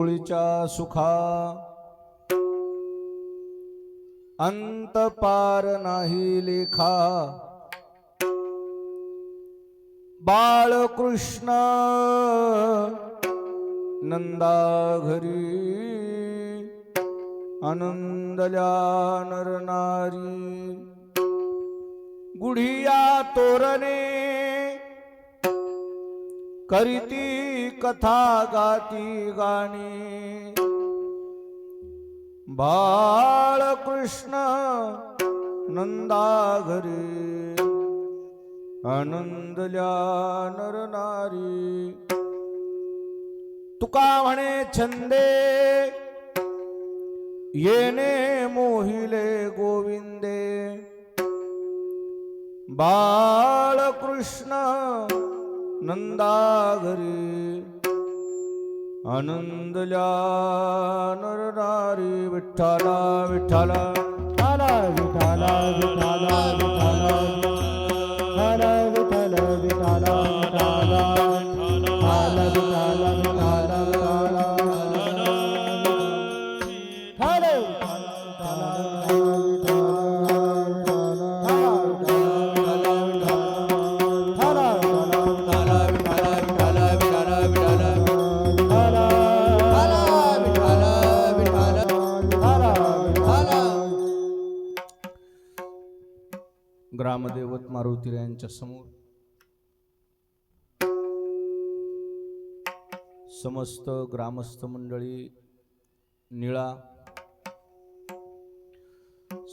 मुळीच्या सुखा अंत पार नाही लेखा। बाळकृष्ण नंदा घरी आनंदल्या नर नारी। गुढिया तोरणे करीती कथा गाती गाणी। बाळकृष्ण नंदा घरी आनंदल्या नर नारी। तुका म्हणे छंदे येणे मोहिले गोविंदे। बाळकृष्ण नंदा घरी आनंदल्या नर नारी। विठ्ठला विठ्ठला विठ्ठला विठ्ठला विठ्ठला विठ्ठला विठ्ठला विठ्ठला ग्रामदेवत मारुती यांच्या समोर समस्त ग्रामस्थ मंडळी, निळा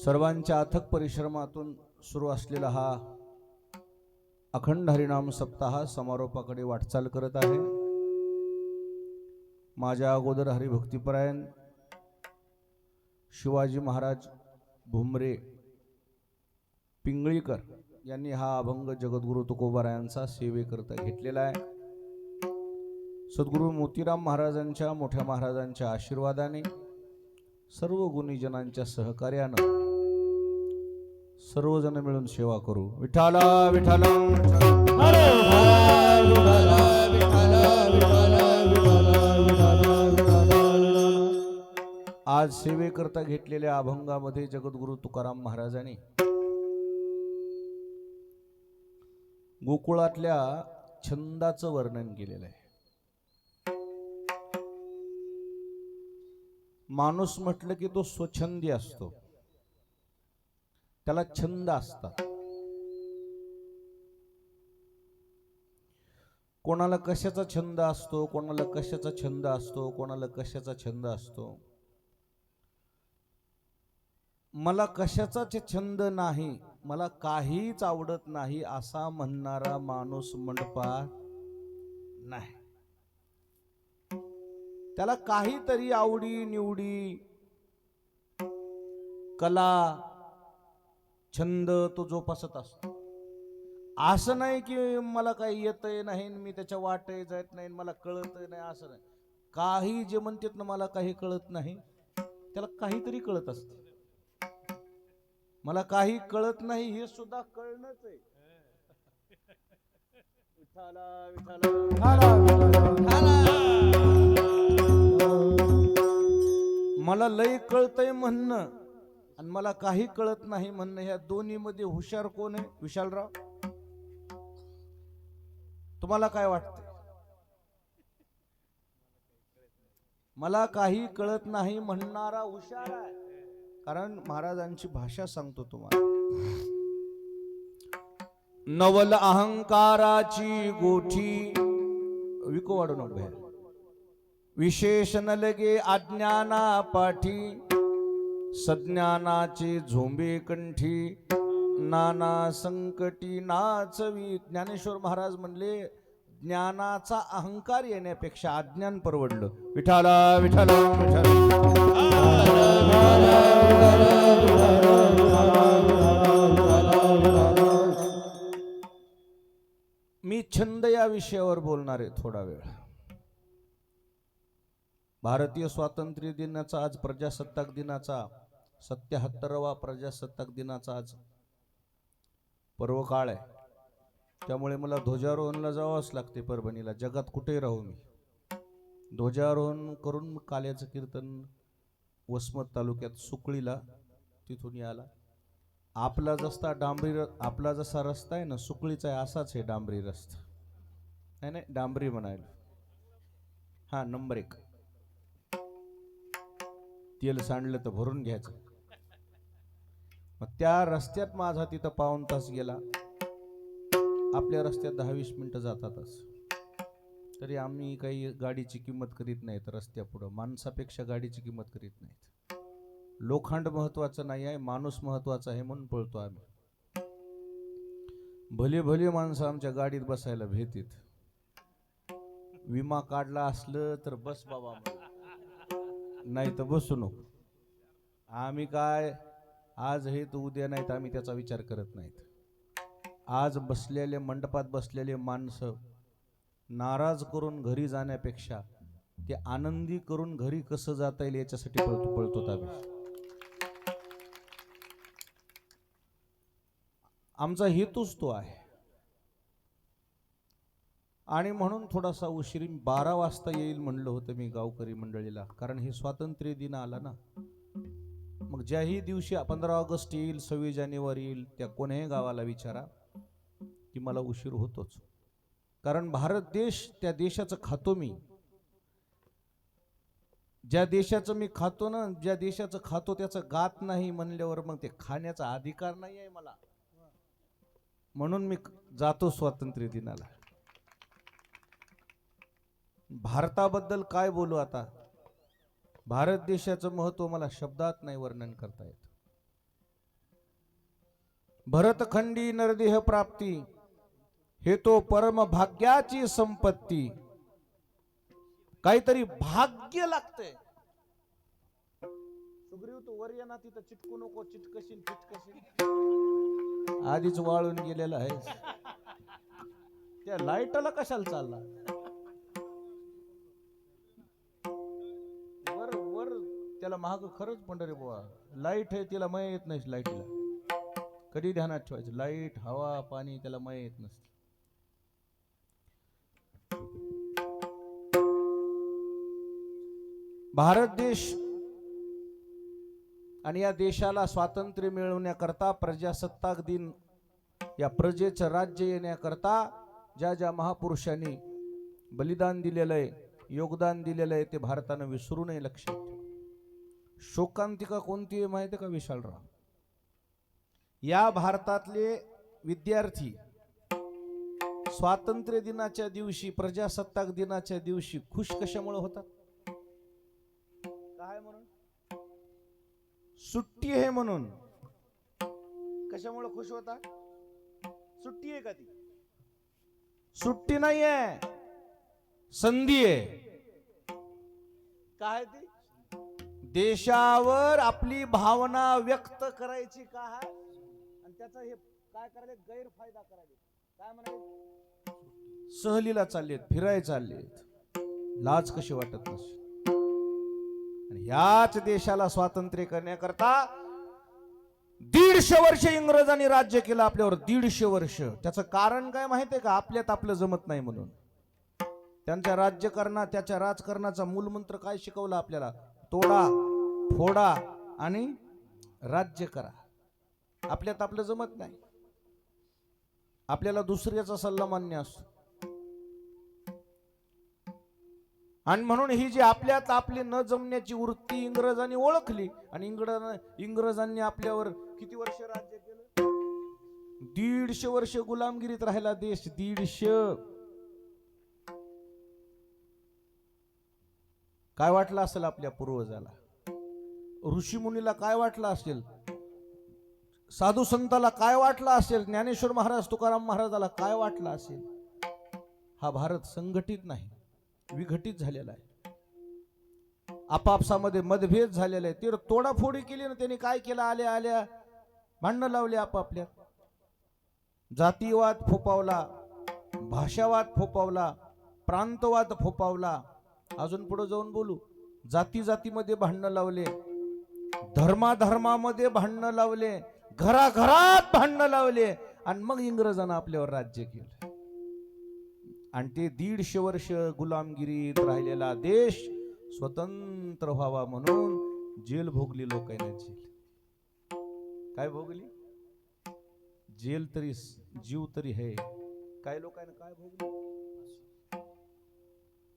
सर्वांच्या अथक परिश्रमातून सुरू असलेला हा अखंड हरिनाम सप्ताह समारोपाकडे वाटचाल करत आहे। माझ्या अगोदर हरिभक्तिपरायण शिवाजी महाराज भुमरे पिंगळीकर यांनी हा अभंग जगद्गुरु तुकोबारायांचा सेवेकरता घेतलेला आहे। सद्गुरु मोतीराम महाराजांच्या मोठ्या महाराजांच्या आशीर्वादाने सर्व गुणीजनांच्या सहकार्यानं सर्वजण मिळून सेवा करू। विठ्ठला विठ्ठला आज सेवेकरता घेतलेल्या अभंगामध्ये जगद्गुरु तुकाराम महाराजांनी गोकुळातल्या छंदाचं वर्णन केलेलं आहे। माणूस म्हटलं की तो स्वच्छंदी असतो, त्याला छंद असतात। कोणाला कशाचा छंद असतो, कोणाला कशाचा छंद असतो, कोणाला कशाचा छंद असतो। मला कशाचाच छंद नाही, मला काहीच आवडत नाही असा म्हणणारा माणूस मंडपात नाही। त्याला काहीतरी आवडी निवडी, कला, छंद तो जोपासत असतो। असं नाही की मला काही येतंय नाही, मी त्याच्या वाटे जात नाही, मला कळत नाही, असं नाही। काही जे म्हणतात ना मला काही कळत नाही, त्याला काहीतरी कळत असते। मला काही कळत नाही हे सुद्धा कळणंच आहे। विठ्ठला विठ्ठला मला लय कळतंय म्हणणं आणि मला काही कळत नाही म्हणणं, ह्या दोन्ही मध्ये हुशार कोण आहे? विशालराव, तुम्हाला काय वाटतं? मला काही कळत नाही म्हणणारा हुशार आहे, कारण महाराजांची भाषा सांगतो तुम्हाला। नवल अहंकाराची गोठी विको वाढू नको, विशेष न लगे अज्ञाना पाठी, सज्ञानाचे झोंबे कंठी, नाना संकटी नाचवी। ज्ञानेश्वर महाराज म्हणले ज्ञानाचा अहंकार येण्यापेक्षा अज्ञान परवडलं। विठ्ठला विठ्ठला मी छंद या विषयावर बोलणार आहे थोडा वेळ। भारतीय स्वातंत्र्य दिनाचा आज प्रजासत्ताक दिनाचा 77वा प्रजासत्ताक दिनाचा आज पर्व काळ आहे, त्यामुळे मला ध्वजारोहणला जावंच लागते परभणीला, जगात कुठेही राहू मी। ध्वजारोहण करून काल्याचं कीर्तन वसमत तालुक्यात सुकळीला तिथून याला. आपला जसा रस्ता आहे ना सुकळीचा आहे असाच आहे डांबरी रस्ता. नाही नाही डांबरी म्हणायला. हा नंबर 1. तेल सांडलं तर भरून घ्यायचं. मग त्या रस्त्यात माझा तिथं पाऊण तास गेला. आपल्या रस्त्यात 10-20 मिनिटं जातातच. तरी आम्ही काही गाडीची किंमत करीत नाहीत. रस्त्यापुढं माणसापेक्षा गाडीची किंमत करीत नाहीत. लोखंड महत्वाचं नाही आहे, माणूस महत्वाचा आहे म्हणून पळतो आम्ही. भले भले माणसं आमच्या गाडीत बसायला भेटीत. विमा काढला असलं तर बस बाबा, नाही तर बसू नको. आम्ही काय आज हे तर उद्या नाहीत आम्ही त्याचा विचार करत नाहीत. आज बसलेले मंडपात बसलेले माणसं नाराज करून घरी जाण्यापेक्षा ते आनंदी करून घरी कसं जाता येईल याच्यासाठी पळतो आम्ही. आमचा हेतूच तो आहे. आणि म्हणून थोडासा उशिरी 12 वाजता येईल म्हणलं होतं मी गावकरी मंडळीला, कारण हे स्वातंत्र्य दिन आला ना. मग ज्याही दिवशी 15 ऑगस्ट येईल, 26 जानेवारी येईल, त्या कोण्याही गावाला विचारा की मला उशीर होतोच. कारण भारत देश, त्या देशाचं खातो मी. ज्या देशाचं मी खातो ना, ज्या देशाचं खातो त्याचं गात नाही म्हणल्यावर मग ते खाण्याचा अधिकार नाही आहे मला. म्हणून मी जातो स्वातंत्र्य दिनाला. भारताबद्दल काय बोलू आता. भारत देशाचं महत्व मला शब्दात नाही वर्णन करता येत. भरतखंडी नरदेह प्राप्ती हे तो परम भाग्याची संपत्ती. काहीतरी भाग्य लागतंय. सुग्रीव तू वर ये ना, तिथं चिटकू नको. चिटकशील आधीच वाळून गेलेला आहे. त्या लाईटला कशाला चालला. वर वर त्याला महाग खरंच पंढरी बुवा. लाईट आहे तिला मय येत नाही. लाईटला कधी ध्यानात ठेवायचं. लाईट हवा पाणी त्याला मय येत नसते. भारत देश आणि या देशाला स्वातंत्र्य मिळवण्याकरता, प्रजासत्ताक दिन या प्रजेचं राज्य येण्याकरता ज्या ज्या महापुरुषांनी बलिदान दिलेलं आहे, योगदान दिलेलं आहे, ते भारतानं विसरू नये. लक्षात ठेवा. शोकांतिका कोणती आहे माहिती आहे का विशालराव? या भारतातले विद्यार्थी स्वातंत्र्य दिनाच्या दिवशी, प्रजासत्ताक दिनाच्या दिवशी खुश कशामुळे होतात? काय म्हणून? सुट्टी आहे म्हणून. कशामुळे खुश होता? सुट्टी आहे का ती? सुट्टी नाही आहे, संधी आहे. काय ती? देशावर आपली भावना व्यक्त करायची का आहे, आणि त्याचा हे काय करायला गैरफायदा करायला. काय म्हणाले? सहलीला चाललेत, फिरायला चाललेत, लाज कशी वाटत नसे. आणि ह्याच देशाला स्वातंत्र्य करण्याकरता 150 वर्ष इंग्रजांनी राज्य केलं आपल्यावर. 150 वर्ष. त्याचं कारण काय माहितीये का? आपल्यात आपलं जमत नाही म्हणून. त्यांच्या राज्यकरणात, त्याच्या राजकारणाचा मूलमंत्र काय शिकवला आपल्याला? तोडा फोडा आणि राज्य करा. आपल्यात आपलं जमत नाही. आपल्याला दुसऱ्याचा सल्ला मान्य असतो. आणि म्हणून ही जी आपल्यात आपली न जमण्याची वृत्ती इंग्रजांनी ओळखली, आणि इंग्रजांनी आपल्यावर किती वर्ष राज्य केलं? 150 वर्ष गुलामगिरीत राहिला देश. 150. काय वाटलं असेल आपल्या पूर्वजाला? ऋषीमुनीला काय वाटलं असेल? साधू संताला काय वाटलं असेल? ज्ञानेश्वर महाराज, तुकाराम महाराजाला काय वाटलं असेल? हा भारत संघटित नाही, विघटित झालेला आहे. आपापसामध्ये मतभेद झालेले आहे. ते तोडाफोडी केली ना त्यांनी. काय केलं? आल्या आल्या भांडणं लावली आपापल्यात. जातीवाद फोपावला, भाषावाद फोपावला, प्रांतवाद फोपावला. अजून पुढे जाऊन बोलू. जाती जातीमध्ये भांडणं लावले, धर्माधर्मामध्ये भांडणं लावले, घराघरात भांडणं लावले, आणि मग इंग्रजांना आपल्यावर राज्य केलं. आणि ते 150 वर्ष गुलामगिरीत राहिलेला देश स्वतंत्र व्हावा म्हणून जेल भोगली लोकांना. जेल काय भोगली? जेल तरी जीव तरी है. काय लोकांना काय भोगली?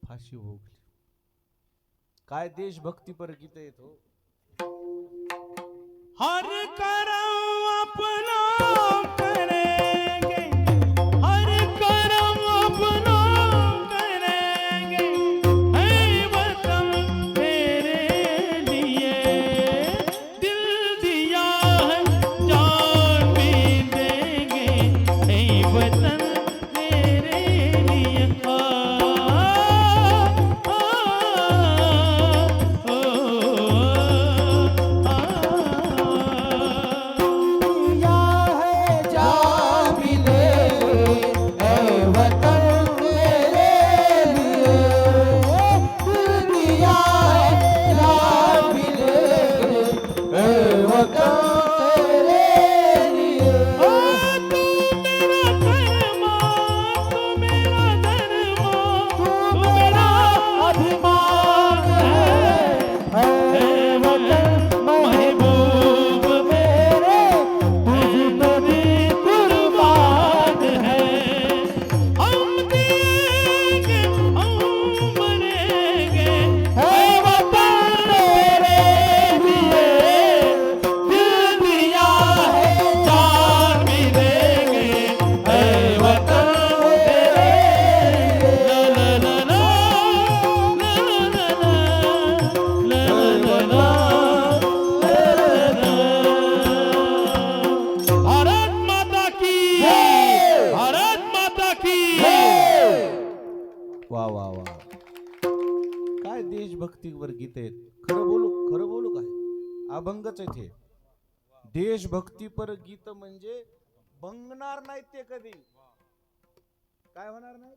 फाशी भोगली. काय देशभक्तीपर गीत येतो. हर करम अपना करेंगे, हर करम अपना करेंगे, है वतन तेरे लिए दिल दिया है जान भी देंगे, है वतन तेरे लिए वा वा वा. काय देशभक्तीवर गीत आहेत. खरं बोलू काय अभंगच आहे ते. देशभक्तीपर गीत म्हणजे भंगणार नाहीत ते कधी. काय होणार नाही?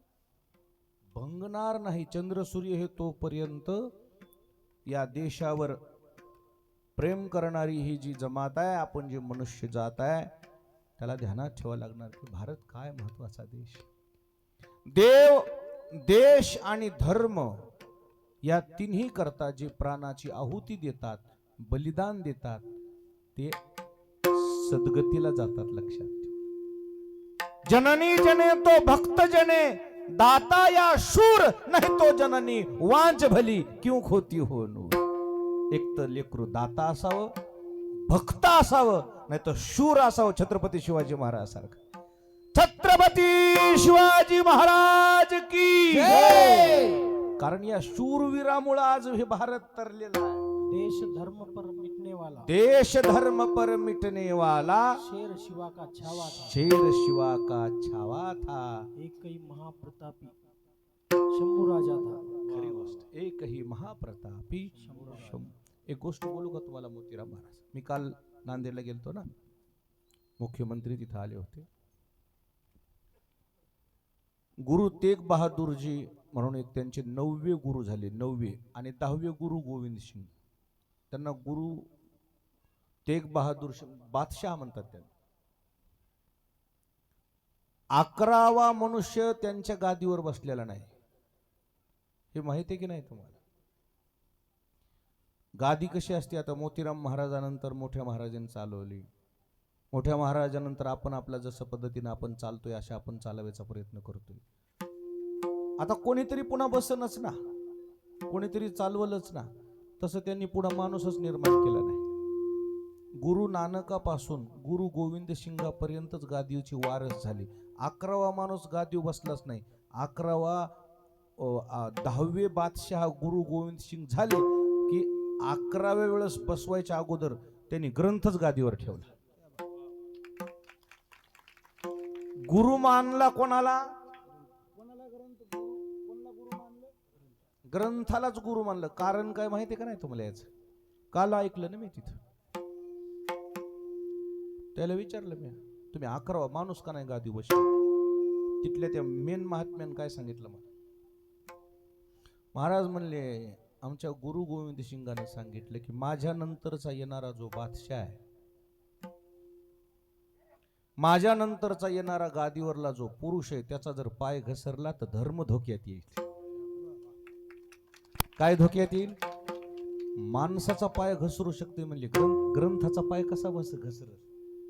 भंगणार नाही. चंद्र सूर्य हे तोपर्यंत या देशावर प्रेम करणारी ही जी जमात आहे, आपण जे मनुष्य जात आहे, त्याला ध्यानात ठेवावं लागणार की भारत काय महत्वाचा देश. देव, देश आणि धर्म या तिन्ही करता जे प्राणाची आहुती देतात, बलिदान देतात, ते सद्गतीला जातात. लक्षात ठेवा. जननी जने तो भक्त जने, दाता या शूर नाही तो जननी, वांच भली क्यों खोती हो नूर. एक तर लेकरू दाता असावं, भक्त असावं, नाही तर शूर असावं. छत्रपती शिवाजी महाराज सारखं. छत्रपती शिवाजी महाराज की जय. कारण या शूरवीरामुळे आज हे भारत तरलेला आहे. देश धर्म पर मिटने वाला, देश धर्म पर मिटने वाला, शेर शिवा का छावा था, शेर शिवा का छावा था, एक ही महाप्रतापी शंभू राजा था. खरी गोष्ट. एक ही महाप्रतापी शंभू. एक गोष्ट बोलू का तुम्हाला मोतीराम महाराज. मी काल नांदेडला गेलतो ना, मुख्यमंत्री तिथे आले होते. गुरु तेग बहादूरजी म्हणून एक त्यांचे 9वे गुरु झाले, 9वे. आणि 10वे गुरु गोविंद सिंग. त्यांना गुरु तेग बहादूर बादशाह म्हणतात. त्यांना 11वा मनुष्य त्यांच्या गादीवर बसलेला नाही. हे माहिती आहे की नाही तुम्हाला? गादी कशी असते. आता मोतीराम महाराजानंतर मोठ्या महाराजांनी चालवली. मोठ्या महाराजानंतर आपण आपल्या जसं पद्धतीने आपण चालतोय अशा आपण चालवायचा प्रयत्न करतोय. आता कोणीतरी पुन्हा बसनच ना, कोणीतरी चालवलंच ना. तसं त्यांनी पुन्हा माणूसच निर्माण केला नाही. गुरु नानकापासून गुरु गोविंद सिंगापर्यंतच गादीची वारस झाली. 11वा माणूस गादीवर बसलाच नाही. 11वा 10वे बादशाह गुरु गोविंद सिंग झाले की 11व्या वेळेस बसवायच्या अगोदर त्यांनी ग्रंथच गादीवर ठेवला. गुरु मानला कोणाला? ग्रंथालाच गुरु मानलं. कारण काय माहिती का नाही तुम्हाला याचं? काल ऐकलं ना मी तिथं. त्याला विचारलं मी, तुम्ही 11वा माणूस का नाही गादी बसला? तिथल्या त्या मेन महात्म्यानं काय सांगितलं मला? महाराज म्हणले, आमच्या गुरु गोविंद सिंगाने सांगितलं की माझ्या नंतरचा येणारा जो बादशाह आहे माझ्या नंतरचा येणारा गादीवरला जो पुरुष आहे त्याचा जर पाय घसरला तर धर्म धोक्यात येईल. काय धोक्यात येईल? माणसाचा पाय घसरू शकते म्हणजे ग्रंथाचा पाय कसा घसर.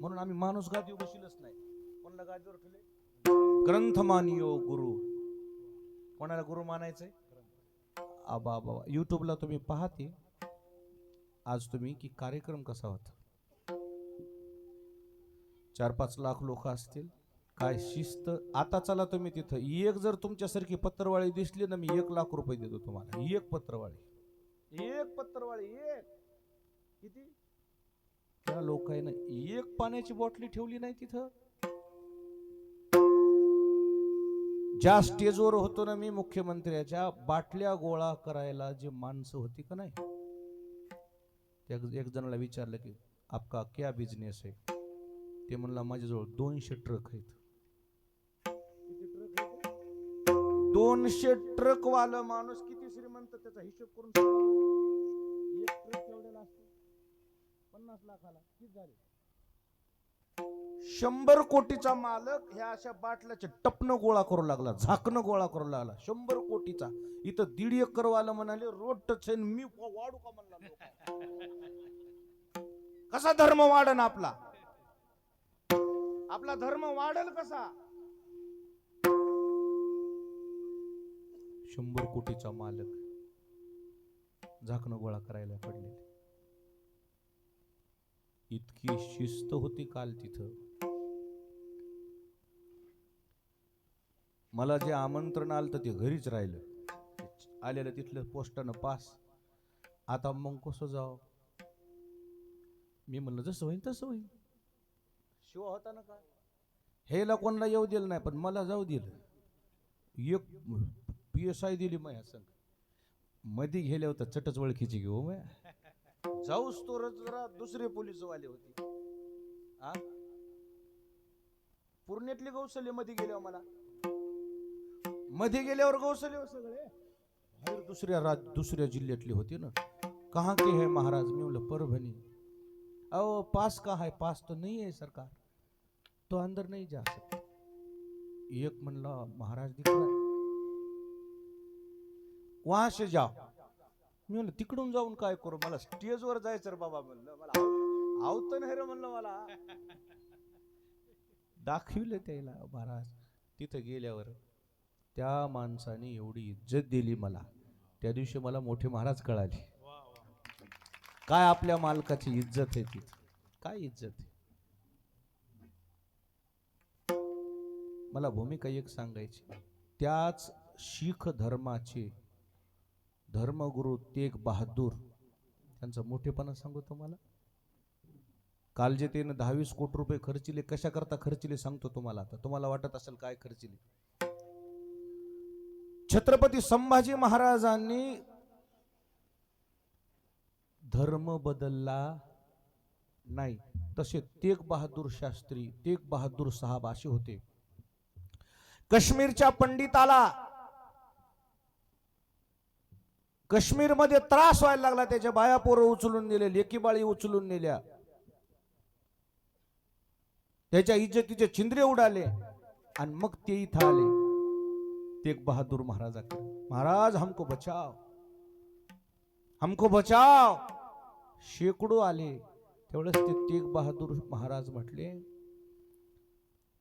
म्हणून आम्ही माणूस गादीवर बसलेच नाही. कोणाला गादीवर ठेवले? ग्रंथ मानियो गुरु. कोणाला गुरु मानायचंय? आबा बाबा. युट्यूबला तुम्ही पाहते आज तुम्ही की कार्यक्रम कसा होता. 4-5 लाख लोक असतील. काय शिस्त. आता चला तुम्ही तिथं एक जर तुमच्यासारखी पत्रवाळी दिसली ना मी 1 लाख रुपये देतो तुम्हाला. एक पत्रवाळी. एक पत्रवाळी. एक किती? त्या लोकांना एक पाण्याची बॉटली ठेवली नाही तिथं. ज्या स्टेजवर होतो ना मी मुख्यमंत्र्याच्या, बाटल्या गोळा करायला जे माणसं होती का नाही, एक जणाला विचारलं की आपका क्या बिझनेस है. ते म्हणला माझ्याजवळ 200 ट्रक आहेत. किती ट्रक आहेत? 200 ट्रक वाला माणूस किती श्रीमंत त्याचा हिशोब करून एक ट्रक केवढ्याला असतो? 50 लाखाला. किती झाले? 100 कोटीचा मालक ह्या अशा बाटल्याचे टपनं गोळा करू लागला, झाकणं गोळा करू लागला. 100 कोटीचा. इथं 1.5 एकर वाला म्हणाले रोड टच आहे मी वाढू का म्हणला. कसा धर्म वाढन आपला? आपला धर्म वाढेल कसा? 100 कोटीचा मालक झाकणं गोळा करायला पडले. इतकी शिस्त होती काल तिथं. मला जे आमंत्रण आलं ते घरीच राहिलं. आलेलं तिथलं पोस्टानं पास. आता मग कसं जाव? मी म्हणलं जसं होईल तसं होईल. शिव होता ना का हेला कोणाला येऊ दिलं नाही पण मला जाऊ दिलं. एक PSI दिली माझ्या संग. मध्ये गेले होतं चटच ओळखीची घेऊ मग जाऊस तो जरा दुसरे पोलीस वाले होते. पुण्यातले गौसले मध्ये गेल्यावर मला मध्ये गेल्यावर गौसले सगळे दुसऱ्या जिल्ह्यातले होते ना. कहाँ के है महाराज? मी बोला परभणी. अहो पास कहाँ है? पास तो नहीं है सरकार, तो अंदर नहीं जा सकते. एक म्हणला महाराज दिख रहा है, वहां से जाओ. मी म्हणलं तिकडून जाऊन काय करू? मला स्टेजवर जायचं रे बाबा. म्हणलं मला आवत नाही रे म्हणलं मला. दाखविलं त्याला महाराज. तिथं गेल्यावर त्या माणसाने एवढी इज्जत दिली मला. त्या दिवशी मला मोठे महाराज कळाले. काय आपल्या मालकाची इज्जत आहे तिथं. काय इज्जत आहे. मला भूमिका एक सांगायची. त्याच शीख धर्माचे धर्मगुरु तेग बहादूर त्यांचा मोठेपणा सांगू तुम्हाला. काल जे त्यानं 22 कोटी रुपये खर्चिले, कशा करता खर्चिले सांगतो तुम्हाला. आता तुम्हाला वाटत असेल काय खर्चिले. छत्रपती संभाजी महाराजांनी धर्म बदलला नाही. तसे तेग बहादूर शास्त्री, तेग बहादूर साहब असे होते. काश्मीरच्या पंडिताला काश्मीरमध्ये त्रास व्हायला लागला. त्याच्या बाया पोरं उचलून नेले, लेकी बाळी उचलून नेल्या, त्याच्या इज्जतीचे छिंद्रे उडाले. आणि मग ते इथं आले तेग बहादूर महाराजाकडे. महाराज हमको बचाओ, हमको बचाओ. शेकडो आले. तेवढंच ते तेग बहादूर महाराज म्हटले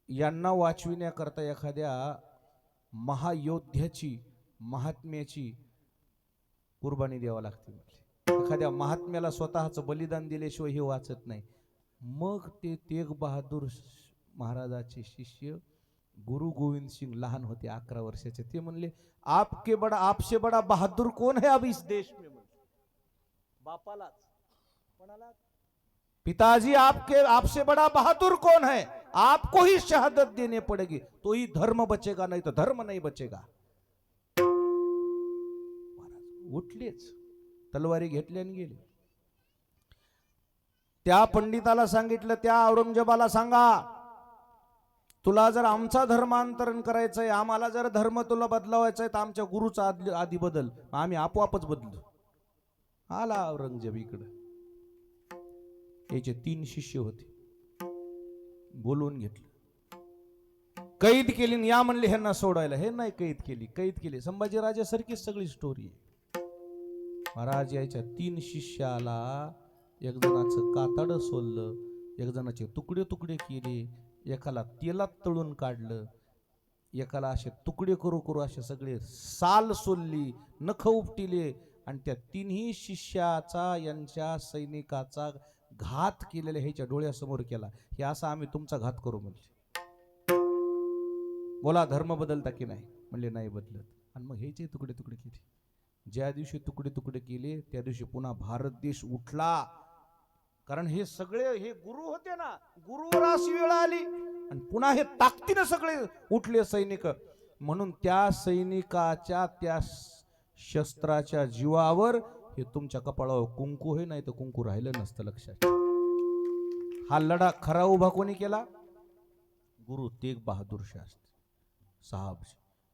यांना वाचविण्याकरता एखाद्या महायोद्ध्याची, महात्म्याची कुर्बानी द्यावी लागते. एखाद्या महात्म्याला स्वतःचं बलिदान दिल्याशिवाय हे वाचत नाही. मग ते तेग बहादूर महाराजाचे शिष्य गुरु गोविंद सिंग लहान होते 11 वर्षाचे. ते म्हणले आपसे बड़ा बहादुर कौन है अब इस देश में? बापालाच. कोणाला? पिताजी आपसे बड़ा बहादुर कौन है? आपको ही शहादत देने पड़ेगी, तो ही धर्म बचेगा, नहीं तो धर्म नहीं बचेगा. उठलेच, तलवारी घेतल्या आणि गेले. त्या पंडिताला सांगितलं, त्या औरंगजेबाला सांगा तुला जर आमचा धर्मांतरण करायचंय, आम्हाला जर धर्म तुला बदलावायचा आहे तर आमच्या गुरुचा आधी बदल. आम्ही आपोआपच बदलू. आला औरंगजेब इकडं. याचे 3 शिष्य होते. बोलवून घेतलं, कैद केली आणि या म्हणले ह्यांना सोडायला. हे नाही कैद केली, कैद केली. संभाजीराजासारखीच सगळी स्टोरी आहे. महाराज यायच्या 3 शिष्याला एक जणाचं कातड सोललं, एक जणाचे तुकडे तुकडे केले, एकाला तेलात तळून काढलं, एकाला असे तुकडे करू करू असे सगळे साल सोलली, नख उपटिले आणि त्या 3ही शिष्याचा यांच्या सैनिकाचा घात केलेला ह्याच्या डोळ्यासमोर केला. हे असा आम्ही तुमचा घात करू म्हणजे. बोला धर्म बदलता की नाही? म्हणले नाही बदलत. आणि मग ह्याचे तुकडे तुकडे केले. ज्या दिवशी तुकडे तुकडे केले त्या दिवशी पुन्हा भारत देश उठला. कारण हे सगळे हे गुरु होते ना, गुरुवर अशी वेळ आली आणि पुन्हा हे ताकदीने सगळे उठले सैनिक. म्हणून त्या सैनिकाच्या त्या शस्त्राच्या जीवावर हे तुमच्या कपाळावर कुंकू हे, नाही तर कुंकू राहिलं नसतं. लक्षात. हा लढा खरा उभा कोणी केला? गुरु तेग बहादूर शास्त्री साहब.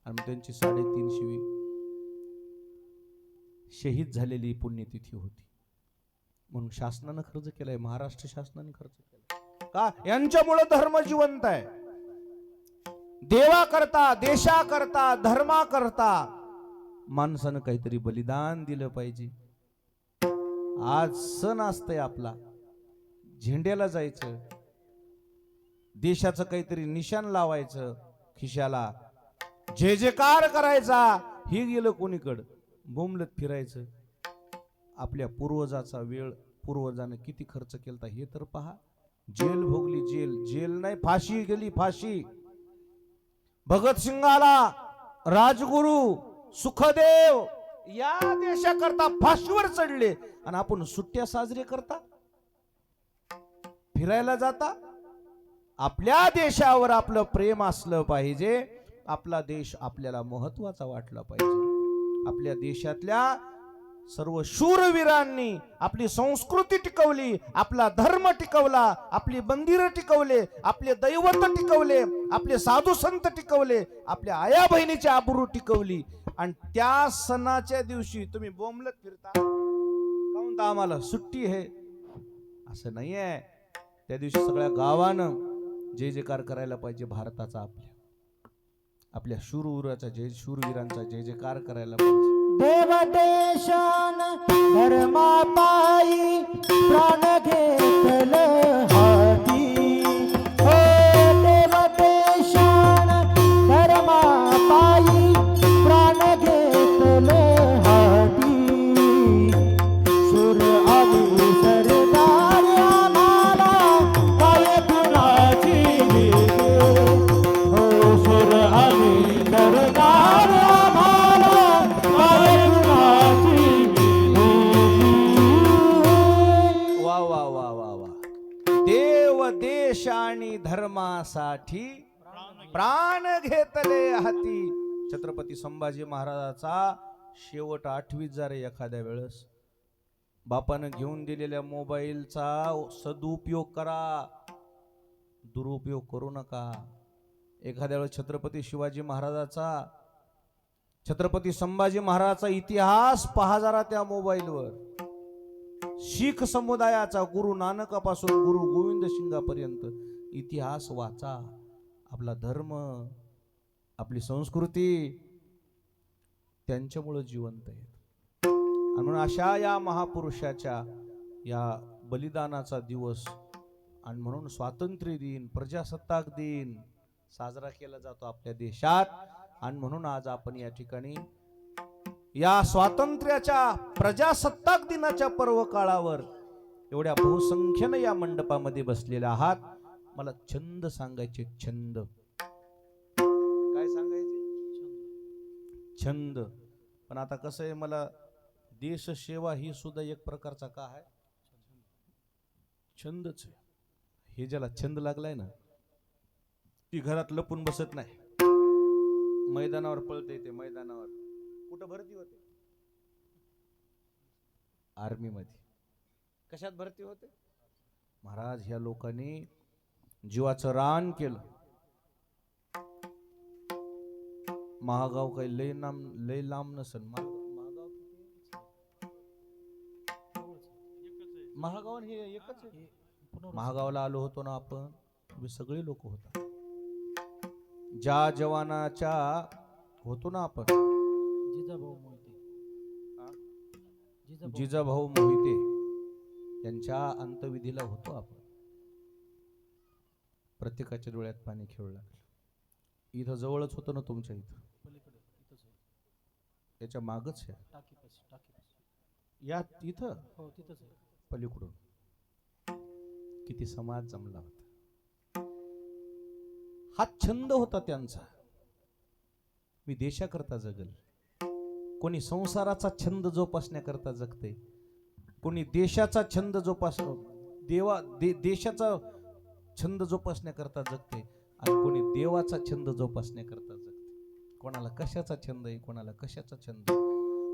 आणि त्यांची 350वी शहीद झालेली पुण्यतिथी होती. म्हणून शासनानं खर्च केलाय, महाराष्ट्र शासनाने खर्च केला. का? यांच्यामुळे धर्म जिवंत आहे. देवा करता, देशा करता, धर्मा करता माणसानं काहीतरी बलिदान दिलं पाहिजे. आज सण असतंय आपला, झेंड्याला जायचं, देशाचं काहीतरी निशाण लावायचं खिशाला, जे जयकार करायचा. हे गेलं कोणीकडं, बोंबलत फिरायचं. आपल्या पूर्वजाचा वेळ, पूर्वजानं किती खर्च केलता हे तर पहा. जेल भोगली, जेल, जेल नाही फाशी गेली, फाशी. भगतसिंगाला राजगुरु सुखदेव या देशाकरता फाशीवर चढले आणि आपण सुट्ट्या साजरे करता, फिरायला जाता. आपल्या देशावर आपलं प्रेम असलं पाहिजे. आपला देश आपल्याला महत्वाचा वाटला पाहिजे. आपल्या देशातल्या सर्व शूरवीरांनी आपली संस्कृती टिकवली, आपला धर्म टिकवला, आपली मंदिरं टिकवले, आपले दैवत टिकवले, आपले साधू संत टिकवले, आपल्या आया बहिणीची आबरू टिकवली. आणि त्या सणाच्या दिवशी तुम्ही बोंबलत फिरता, काहून तर आम्हाला सुट्टी आहे, असं नाहीये. त्या दिवशी सगळ्या गावानं जय जयकार करायला पाहिजे भारताचा, आपल्या शूरवीराचा, शूरवीरांचा जय जयकार करायला पाहिजे. देव देशान धर्मा पायी प्राण घेतलं हाती. हो देव देशान धर्मा पायी प्राण घेतलं हाती. शूर आली सरदार आम्हाला काय कुणाची भीती. हो शूर आली सरदार आम्हाला काय कुणाची भीती. वा वा वा वा वा. देव देश आणि धर्मासाठी प्राण घेतले हाती. छत्रपती संभाजी महाराजाचा शेवट 8वीत जरा एखाद्या वेळेस बापानं घेऊन दिलेल्या मोबाईलचा सदुपयोग करा, दुरुपयोग करू नका. एखाद्या वेळेस छत्रपती शिवाजी महाराजाचा, छत्रपती संभाजी महाराजाचा इतिहास पहा जरा त्या मोबाईलवर. शीख समुदायाचा गुरु नानकापासून गुरु गोविंद सिंगापर्यंत इतिहास वाचा. आपला धर्म, आपली संस्कृती त्यांच्यामुळे जिवंत आहे. आणि म्हणून अशा या महापुरुषाच्या या बलिदानाचा दिवस आणि म्हणून स्वातंत्र्य दिन, प्रजासत्ताक दिन साजरा केला जातो आपल्या देशात. आणि म्हणून आज आपण या ठिकाणी या स्वातंत्र्याच्या प्रजासत्ताक दिनाच्या पर्व काळावर एवढ्या बहुसंख्येनं या मंडपामध्ये बसलेले आहात. मला छंद सांगायचे, छंद काय सांगायचे? छंद. पण आता कसं आहे, मला देशसेवा ही सुद्धा एक प्रकारचा का आहे, छंदच आहे. हे ज्याला छंद लागलाय ना, ती घरात लपून बसत नाही, मैदानावर पळते येते. मैदानावर कुठं भरती होते? आर्मी मध्ये. कशात भरती होते? महाराज ह्या लोकांनी जीवाचं रान केलं. महागाव काही लय लांब नसेल. महागाव हे एकच आहे. महागावला आलो होतो ना आपण, तुम्ही सगळे लोक होता. ज्या जवानाच्या होतो ना आपण, जिजाभाऊ मोहिते. जिजाभाऊ मोहिते यांच्या अंतविधीला होतो आपण. प्रत्येकाच्या डोळ्यात पाणी खेळू लागलं. इथं जवळच होतं ना तुमच्या इथं, पलीकडे इथंच आहे. याच्या मागच आहे टाकीपाशी. या इथं हो तिथंच आहे. पलीकडून किती समाज जमला होता. हा छंद होता त्यांचा. मी देशाकरता जगल. कोणी संसाराचा छंद जोपासण्याकरता जगते, कोणी देशाचा छंद देशाचा छंद जोपासण्याकरता जगते, आणि कोणी देवाचा छंद जोपासण्याकरता जगते. कोणाला कशाचा छंद आहे, कोणाला कशाचा छंद आहे.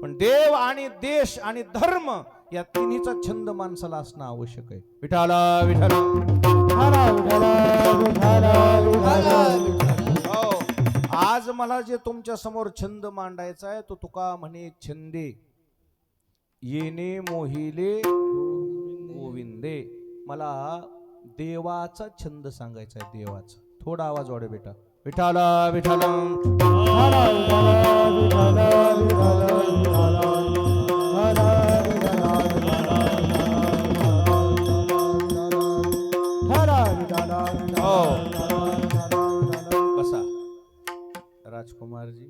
पण देव आणि देश आणि धर्म या तिन्हीचा छंद माणसाला असणं आवश्यक आहे. विठाला विठाला हो. आज मला जे तुमच्या समोर छंद मांडायचा आहे तो तुका म्हणे छंदे येणे मोहिले गोविंदे. मला देवाचा छंद सांगायचा आहे, देवाचा. थोडा आवाज वाढव बेटा. विठाला विठाला बसा राजकुमारजी.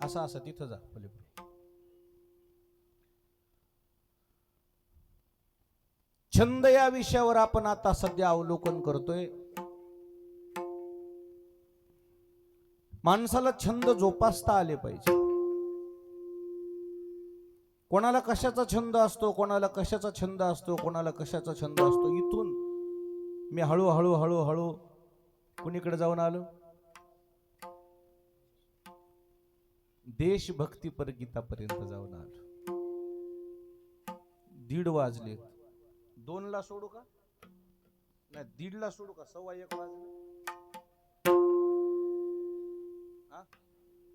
असं असं तिथं जा पलीकडे. छंद या विषयावर आपण आता सध्या अवलोकन करतोय. माणसाला छंद जोपासता आले पाहिजे. कोणाला कशाचा छंद असतो, कोणाला कशाचा छंद असतो, कोणाला कशाचा छंद असतो. इथून मी हळूहळू हळूहळू कुणीकडे जाऊन आलो, देशभक्ती पर गीतापर्यंत जाऊन आलो. 1:30 वाजले. 2ला सोडू का? नाही 1:30ला सोडू का? 1:15 वाजले.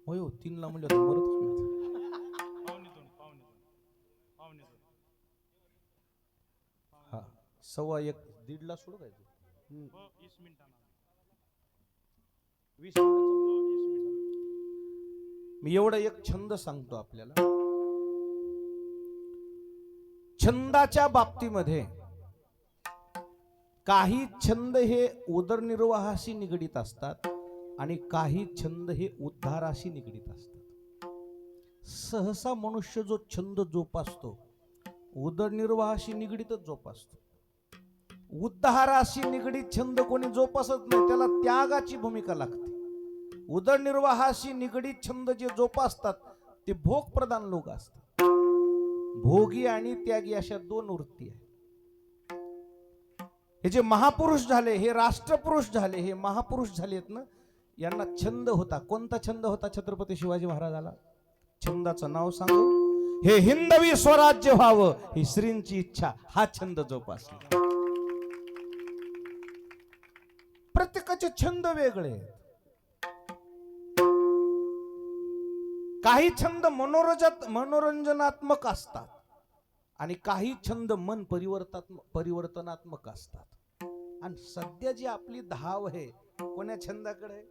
होय हो, 3ला म्हणलं तर मरतच नाही. हा 1:15 1:30ला सोडू काय? 20 मिनिटांचा. मी एवढा एक छंद सांगतो आपल्याला. छंदाच्या बाबतीमध्ये काही छंद हे उदरनिर्वाहाशी निगडित असतात आणि काही छंद हे उद्धाराशी निगडित असतात. सहसा मनुष्य जो छंद जोपासतो उदरनिर्वाहाशी निगडितच जोपासतो. उद्धाराशी निगडित छंद कोणी जोपासत नाही, त्याला त्यागाची भूमिका लागते. उदरनिर्वाहाशी निगडित छंद जे जोपासतात ते भोग प्रधान लोक असतात. भोगी आणि त्यागी अशा 2 वृत्ती आहेत. हे जे महापुरुष झाले, हे राष्ट्रपुरुष झाले, हे महापुरुष झालेत ना, यांना छंद होता. कोणता छंद होता छत्रपती शिवाजी महाराजाला? छंदाचं नाव सांगू? हे हिंदवी स्वराज्य व्हावं ही श्रींची इच्छा. हा छंद जोपासला. प्रत्येकाचे छंद वेगळे आहेत. काही छंद मनोरंजनात्मक असतात आणि काही छंद मन परिवर्तनात्मक असतात. आणि सध्या जी आपली धाव आहे कोण्या छंदाकडे?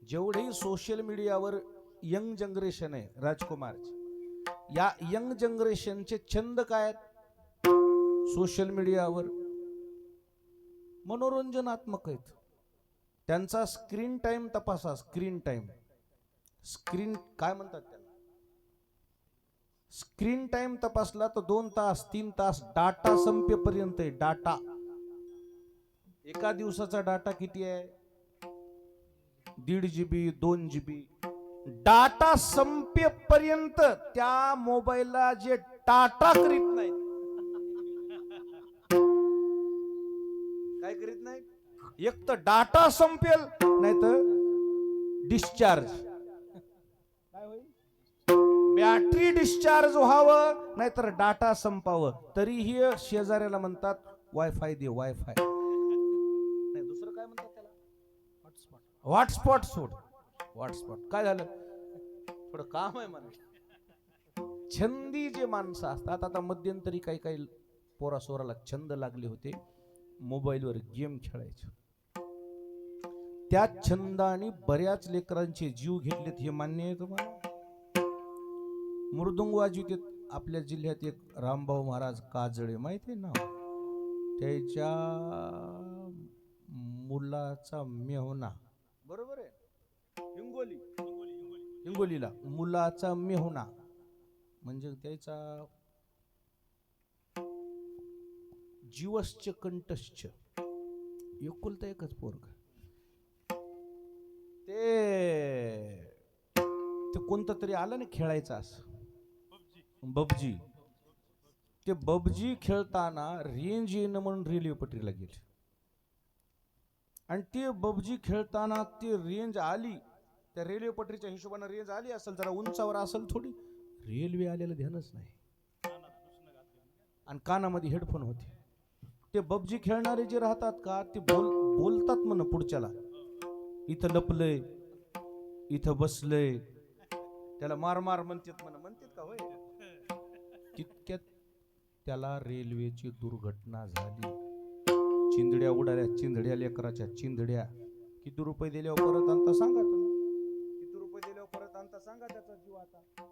जेवढेही सोशल मीडियावर यंग जनरेशन आहे राजकुमारजी, या यंग जनरेशनचे छंद काय आहेत? सोशल मीडियावर मनोरंजनात्मक आहेत. त्यांचा स्क्रीन टाइम तपासा. स्क्रीन काय म्हणतात त्याला? स्क्रीन टाइम तपासला तर 2 तास 3 तास डाटा संपेपर्यंत आहे. डाटा, एका दिवसाचा डाटा किती आहे? 1.5 GB 2 GB. डाटा संपेपर्यंत त्या मोबाईलला जे डाटा करीत नाही, काय करीत नाही? एक तर डाटा संपेल, नाही तर डिस्चार्ज. काय होईल? बॅटरी डिस्चार्ज व्हावं, नाहीतर डाटा संपावं. तरीही शेजाऱ्याला म्हणतात वायफाय दे, वायफाय. नाही दुसरं काय म्हणतात त्याला? हॉटस्पॉट सोड. हॉटस्पॉट काय झालं? थोडं काम आहे मला. छंदी जे माणसं असतात, आता मध्यंतरी काही पोरासोराला छंद लागले होते मोबाईलवर गेम खेळायचे. त्या छंदाने बऱ्याच लेकरांचे जीव घेतलेत, हे मान्य आहे तुम्हाला? मृदुंग वाजवित आपल्या जिल्ह्यात एक रामभाऊ महाराज काजळे, माहिती आहे ना? त्याच्या मुलाचा मेहुणा, बरोबर आहे, हिंगोलीला मुलाचा मेहुणा म्हणजे त्याचा जीवश्च कंठश्च, एकुलता एकच पोरग. ते कोणतं तरी आलं ना खेळायचं असं, बबजी. ते बबजी खेळताना रेंज येणं म्हणून रेल्वे पटरीला गेले, आणि ते बबजी खेळताना ती रेंज आली, त्या रेल्वे पटरीच्या हिशोबाने रेंज आली असेल, जरा उंचावर असेल थोडी, रेल्वे आलेलं ध्यानच नाही, आणि कानामध्ये हेडफोन होते. ते बबजी खेळणारे जे राहतात का, ते बोलतात म्हण पुढच्याला, इथं लपलय, इथं बसलय, त्याला मार मार म्हणतात म्हणतात का होय. तितक्यात त्याला रेल्वेची दुर्घटना झाली, चिंधड्या उडाल्या, चिंधड्या लेकराच्या चिंधड्या. किती रुपये दिल्यावर परत आणता सांगा तुम्ही, किती रुपये दिल्यावर परत आणता सांगा त्याचा जीव. आता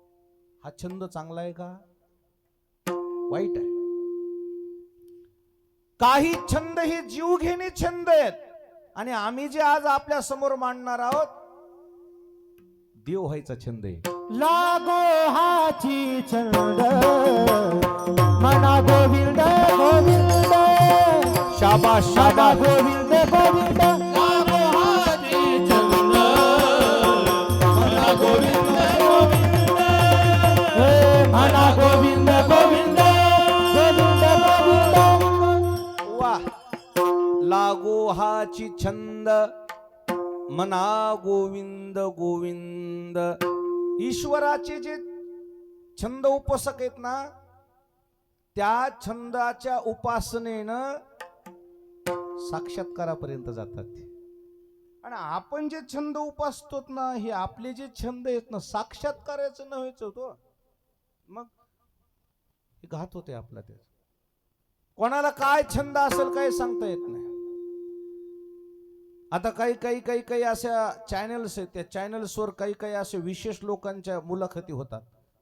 हा छंद चांगला आहे का वाईट आहे? काही छंद हे जीव घेणे छंद आहेत, आणि आम्ही जे आज आपल्या समोर मांडणार आहोत, देव व्हायचा छंद आहे. लागो हाची छंद मना गोविंद गोविंद, शाबाश मना शाबाश. गोविंद गोविंद. लागो हाची छंद मना गोविंद गोविंद, हे मना गोविंद गोविंद गोविंद गोविंद. वा, लागो हाची छंद मना गोविंद गोविंद. ईश्वराचे जे छंद उपासक आहेत ना, त्या छंदाच्या उपासनेनं साक्षात्कारापर्यंत जातात. आणि आपण जे छंद उपासतो ना, हे आपले जे छंद आहेत ना, साक्षात्काराचं नव्हेच होतो, मग हे घात होते आपला. ते कोणाला काय छंद असेल काही सांगता येत नाही. आता काही अशा चॅनल्स आहेत, त्या चॅनल्सवर काही असे विशेष लोकांच्या मुलाखती होतात,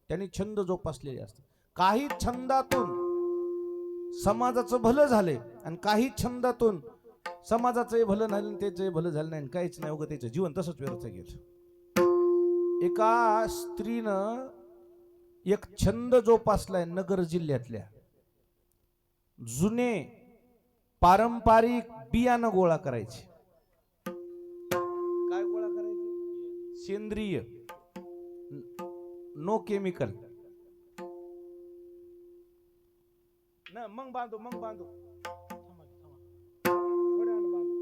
त्यांनी छंद जोपासलेले असतात. काही छंदातून समाजाचं भलं झाले, आणि काही छंदातून समाजाचंही भलं झालं आणि त्याचंही भलं झालं नाही, काहीच नाही, उगं त्याचं जीवन तसंच व्यर्थ गेलं. एका स्त्रीनं एक छंद जोपासलाय नगर जिल्ह्यातल्या. जुने पारंपरिक बियाणं गोळा करायचे. काय गोळा करायचे? सेंद्रिय, नो केमिकल. ना मग बांधू थोड्या वेळानं बांधू.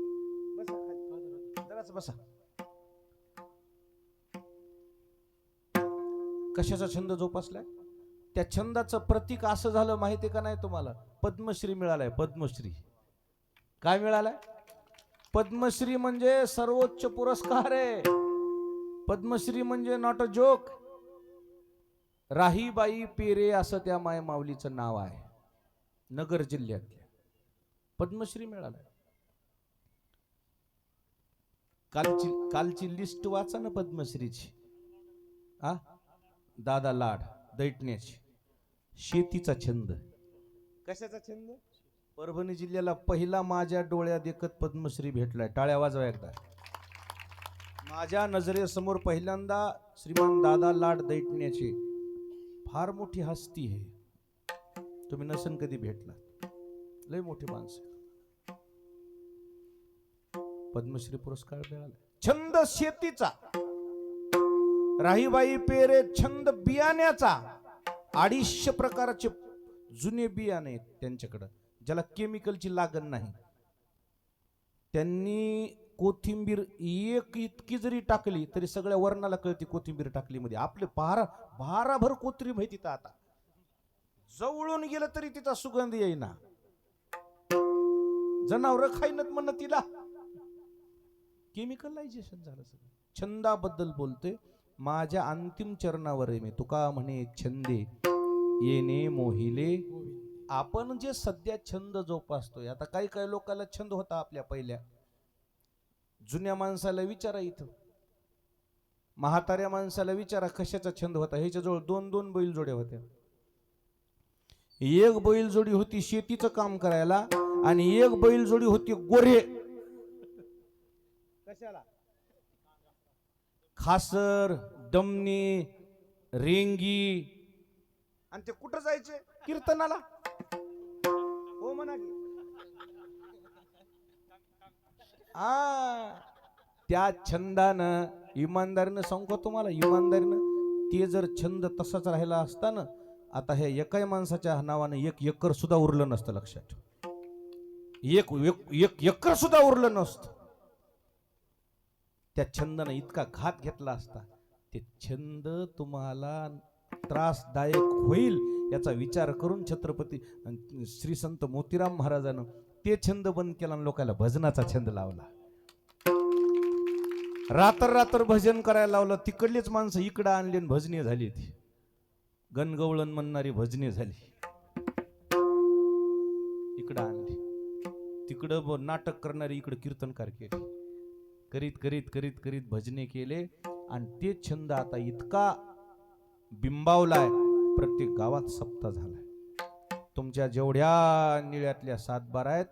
बसा खाली, जराच बसा. कशाचा छंद जोपासलाय? त्या छंदाचं प्रतीक असं झालं माहिती का नाही तुम्हाला? पद्मश्री मिळालाय. पद्मश्री काय मिळालाय? पद्मश्री म्हणजे सर्वोच्च पुरस्कार आहे. पद्मश्री म्हणजे नॉट अ जोक. राहीबाई पेरे असं त्या माय माऊलीचं नाव आहे. नगर जिल्ह्यातल्या पद्मश्री मिळालाय. कालची लिस्ट वाचा ना पद्मश्रीची. हा, दादा लाड दैटण्याची. शेतीचा छंद. कशाचा छंद? परभणी जिल्ह्याला पहिला माझ्या डोळ्यात देखत पद्मश्री भेटलाय. टाळ्या वाजवा एकदा. माझ्या नजरेसमोर पहिल्यांदा श्रीमान दादा लाड दैटण्याचे. फार मोठी हस्ती आहे, तुम्ही नसन कधी भेटला, लय मोठी माणसं. पद्मश्री पुरस्कार मिळाला. छंद शेतीचा. राहीबाई पेरे छंद बियाण्याचा. 250 प्रकारचे जुने बियाणे आहेत त्यांच्याकडं, ज्याला केमिकलची लागण नाही. त्यांनी कोथिंबीर एक इतकी जरी टाकली तरी सगळ्या वर्णाला कळती कोथिंबीर टाकली मध्ये. आपले भाराभर कोथिंबीर माहिती तर आता जवळून गेलं तरी तिचा सुगंध येईना. जनावर खाईनत म्हणणं तिला. केमिकलायझेशन झालं सगळं. छंदाबद्दल बोलते. माझ्या अंतिम चरणावर आहे मी. तुका म्हणे छंदे येणे मोहिले. आपण जे सध्या छंद जोपासतोय, आता काही लोकांना छंद होता आपल्या पहिल्या जुन्या माणसाला विचारा, इथं म्हाताऱ्या माणसाला विचारा कशाचा छंद होता. ह्याच्याजवळ 2-2 बैलजोड्या होत्या. एक बैलजोडी होती शेतीचं काम करायला आणि एक बैलजोडी होती गोरे. कशाला? खासर, डमणी, रेंगी. आणि ते कुठं जायचे? कीर्तनाला. हो म्हणा की. त्या छंदानं, इमानदारीनं सांगू का तुम्हाला, इमानदारीनं ते जर छंद तसाच राहिला असता ना, आता हे एकाही माणसाच्या नावानं 1 एकर सुद्धा उरलं नसतं. लक्षात ठेव, एक एकर सुद्धा उरलं नसतं. त्या छंदानं इतका घात घेतला असता. ते छंद तुम्हाला त्रासदायक होईल याचा विचार करून छत्रपती श्री संत मोतीराम महाराजानं ते छंद बंद केला आणि लोकांना भजनाचा छंद लावला. रात्र भजन करायला लावलं. तिकडलीच माणसं इकडं आणली आणि भजनी झाली. ती गणगवळण म्हणणारी भजनी झाली, इकडं आणली. तिकडं नाटक करणारी इकडं कीर्तनकार केले. करीत करीत करीत करीत भजने केले आणि ते छंद आता इतका बिंबावलाय, प्रत्येक गावात सप्ताह झालाय. तुमच्या जेवढ्या निळ्यातल्या 7-12 आहेत,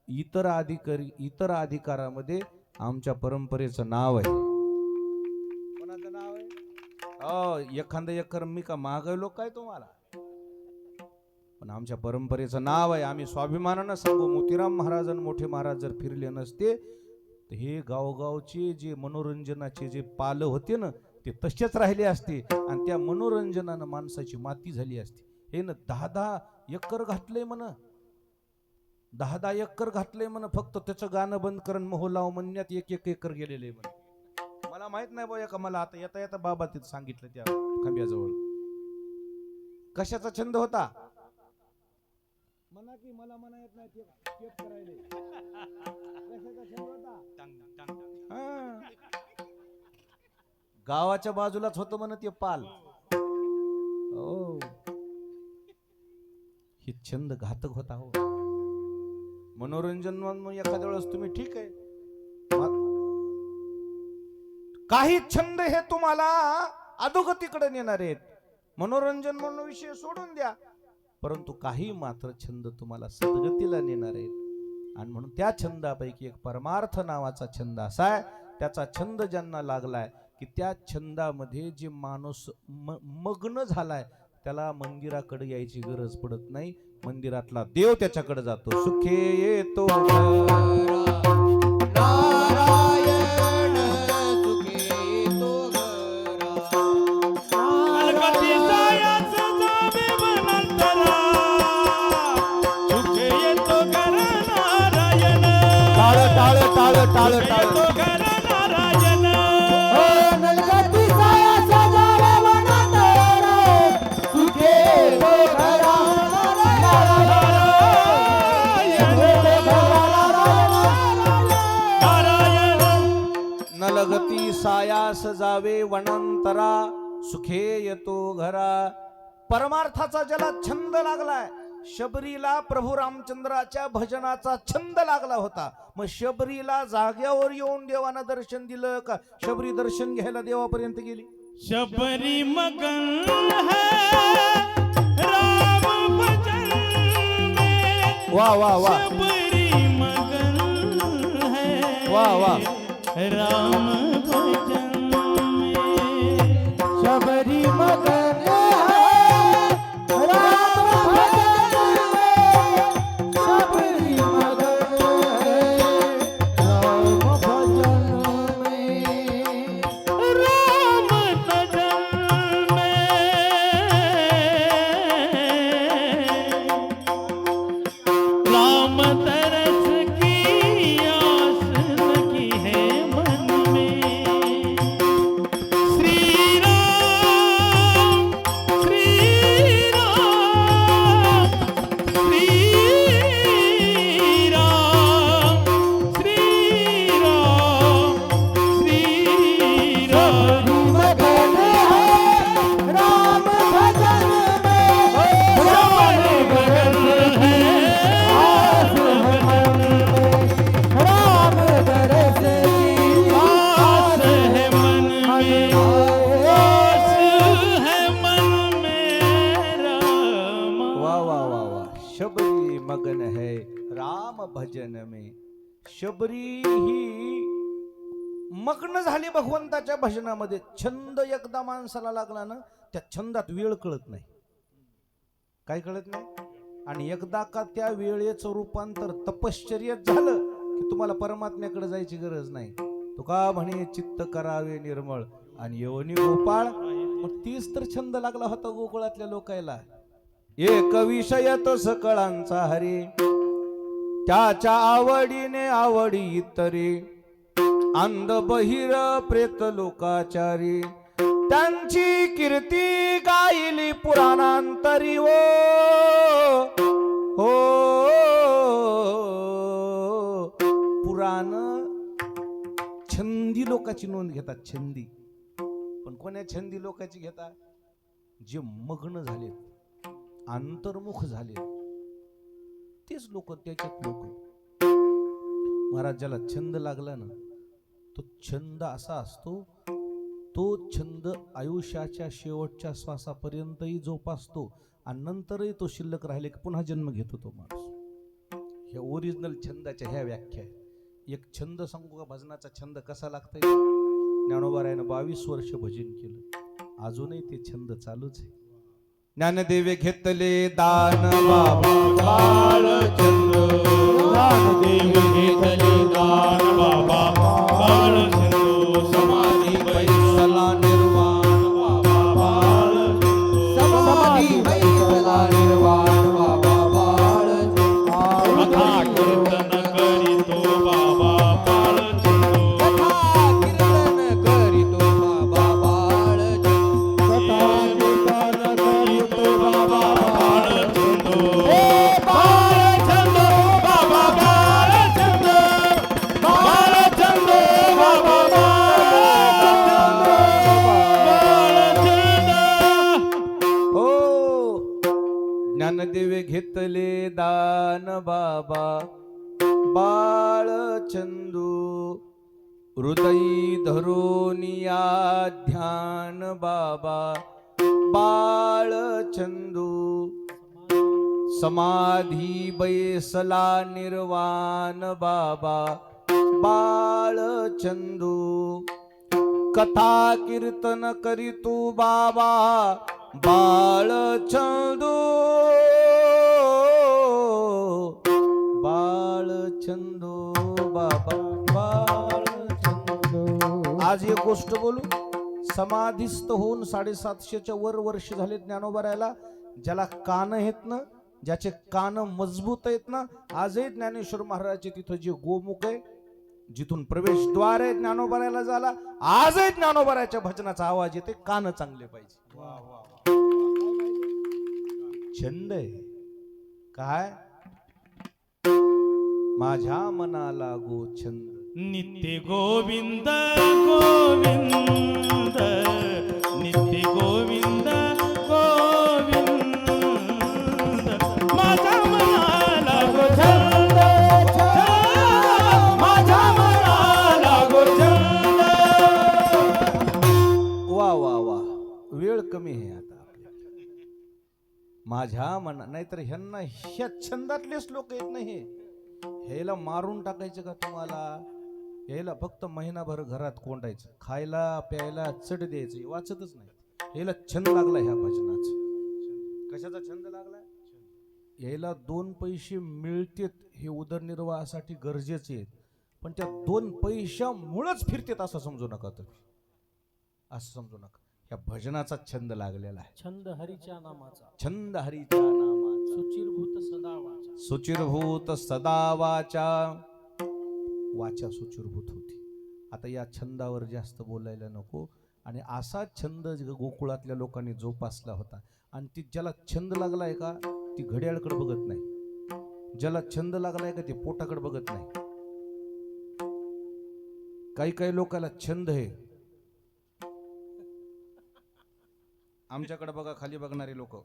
इतर अधिकारामध्ये आमच्या परंपरेचं नाव आहे. कोणाचं नाव आहे? एखादं एकर मी का मागवलो काय तुम्हाला? पण आमच्या परंपरेचं नाव आहे. आम्ही स्वाभिमानानं सांगू, मोतीराम महाराज आणि मोठे महाराज जर फिरले नसते तर हे गावगावचे जे मनोरंजनाचे जे पाल होते ना, ते तसेच राहिले असते आणि त्या मनोरंजनानं माणसाची माती झाली असती. हे ना 10-10 एकर घातलंय म्हण, 10-10 एकर घातलंय म्हण. फक्त त्याचं गाणं बंद करून मोहलाव म्हणण्यात 1-1 एकर गेलेले म्हण. मला माहित नाही बाया का, मला आता येता येता बाबा तिथं सांगितलं त्या खांब्याजवळ. कशाचा छंद होता म्हणा की, मला म्हणा येत नाही. टेप करायले कशाचा छंद होता? गावाच्या बाजूलाच होतं म्हण ते पाल. हो, हे छंद घातक होता. हो, मनोरंजन म्हणून एखाद्या वेळेस तुम्ही ठीक आहे, काही छंद हे तुम्हाला अधोगतीकडे नेणार आहेत. मनोरंजन म्हणून विषय सोडून द्या, परंतु काही मात्र छंद तुम्हाला सद्गतीला नेणार आहेत. आणि म्हणून त्या छंदापैकी एक परमार्थ नावाचा छंद असा आहे, त्याचा छंद ज्यांना लागलाय की त्या छंदामध्ये जे माणूस मग्न झालाय त्याला मंदिराकडे यायची गरज पडत नाही. मंदिरातला देव त्याच्याकडे जातो. सुखे येतो नारायण, सुखे येतो टाळ टाळ नलगती सायास जावे वनांतरा, सुखे येतो घरा. परमार्थाचा ज्याला छंद लागलाय, शबरीला प्रभू रामचंद्राच्या भजनाचा छंद लागला होता. मग शबरीला जाग्यावर येऊन देवानं दर्शन दिलं का शबरी दर्शन घ्यायला देवापर्यंत गेली? शबरी मगन है राम भजन में, वाह वाह वाह, शबरी मगन है वाह वाह, राम भजन में, शबरी मगन मगन है राम भजन में. शबरी ही मग्न झाली भगवंताच्या भजनामध्ये. छंद एकदा माणसाला लागला ना, त्या छंदात वेळ कळत नाही. काय कळत नाही? आणि एकदा का त्या वेळेचं रूपांतर तपश्चर्यात झालं की तुम्हाला परमात्म्याकडे जायची गरज नाही. तुका म्हणे चित्त करावे निर्मळ आणि येवनी गोपाळ. मग तीच तर छंद लागला होता गोकुळातल्या लोकायला. एक विषय तो सकळांचा हरी, त्याच्या आवडीने आवडी इतरी. अंध बहिर प्रेत लोकाचारी, त्यांची कीर्ती गायली पुराणांतरी. हो पुराण छंदी लोकाची नोंद घेतात. छंदी पण कोण्या छंदी लोकाची घेतात? जे मग्न झाले, अंतर्मुख झाले, तेच लोक, त्याच्यात लोक. महाराज ज्याला छंद लागला ना, तो छंद असा असतो, तो छंद आयुष्याच्या शेवटच्या श्वासापर्यंतही जोपासतो आणि नंतरही तो शिल्लक राहिले की पुन्हा जन्म घेतो तो माणूस. ह्या ओरिजिनल छंदाच्या ह्या व्याख्या आहेत. एक छंद सांगू का भजनाचा छंद कसा लागतोय? ज्ञानोबारायानं 22 वर्ष भजन केलं, अजूनही ते छंद चालूच आहे. ज्ञानदेवे घेतले दान बाबा बाळचंद्र, ज्ञानदेव घेतले दान बाबा बाळचंद्र. समाधी बैसला निर्वाण बाबा बाळचंद्र. समाधी बैसला निर्वाण बाबा बाळचंद्र. कथा कीर्तन करीतो बाबा बाळचंद्र. कथा कीर्तन करीतो बाबा बाळचंद्र. कथा कीर्तन करीतो बाबा बाळचंद्र. बाळचंद्र बाबा बाळचंद्र. बाळचंद्र बाबा बाळचंद्र. हो ज्ञानदेवे घेतले दान बाबा बाळचंदू. हृदयी धरोनिया ध्यान बाबा बाळचंदू. समाधी बैसला निर्वाण बाबा बाळचंदू. कथा कीर्तन करीतू बाबा बाळचंदू. बाळचंदू बाबा बाळचंदू. आज एक गोष्ट बोलू. समाधीस्थ होऊन 750च्या वर वर्ष झाले ज्ञानोबारायला. ज्याला कान आहेत ना, ज्याचे कान मजबूत आहेत ना, आजही ज्ञानेश्वर महाराजांचे तिथं जे गोमुख आहे, जिथून प्रवेशद्वार आहे ज्ञानोबारायला झाला, आजही ज्ञानोबारायच्या भजनाचा आवाज येते. कान चांगले पाहिजे. छंद आहे काय? माझ्या मनाला गो छंद. नित्य गोविंद गोविंद, नित्य गोविंद गोविंद. माझ्या मनाला गो छंद, माझ्या मनाला गो छंद. वा वा वा. वेळ कमी आहे आता आपल्याला. माझ्या मना, नाहीतर ह्यांना ह्या छंदातलेच लोक येत नाही. ह्याला मारून टाकायचं का तुम्हाला? ह्याला फक्त महिनाभर घरात कोंडायचं, खायला प्यायला चढ द्यायचं, वाचतच नाही. ह्याला छंद लागला ह्या भजनाचा. कशाचा छंद लागला? यायला 2 पैसे मिळतेत हे उदरनिर्वाहासाठी गरजेचे आहेत, पण त्या 2 पैशामुळेच फिरतेत असं समजू नका तुम्ही. असं समजू नका. ह्या भजनाचा छंद लागलेला आहे. छंद हरीच्या नामाचा, छंद हरीच्या नामाचा. सुचिरभूत सदा वाचा. सुचिरभूत सदा वाचा. वाचा सुचिरभूत होती. आता या छंदावर जास्त बोलायला नको. आणि असा छंद गोकुळातल्या लोकांनी जोपासला होता. आणि ती ज्याला छंद लागलाय का, ती घड्याळकडे बघत नाही. ज्याला छंद लागलाय का, ते पोटाकडे बघत नाही. काही काही लोकांना छंद आहे. आमच्याकडे बघा, खाली बघणारे लोक.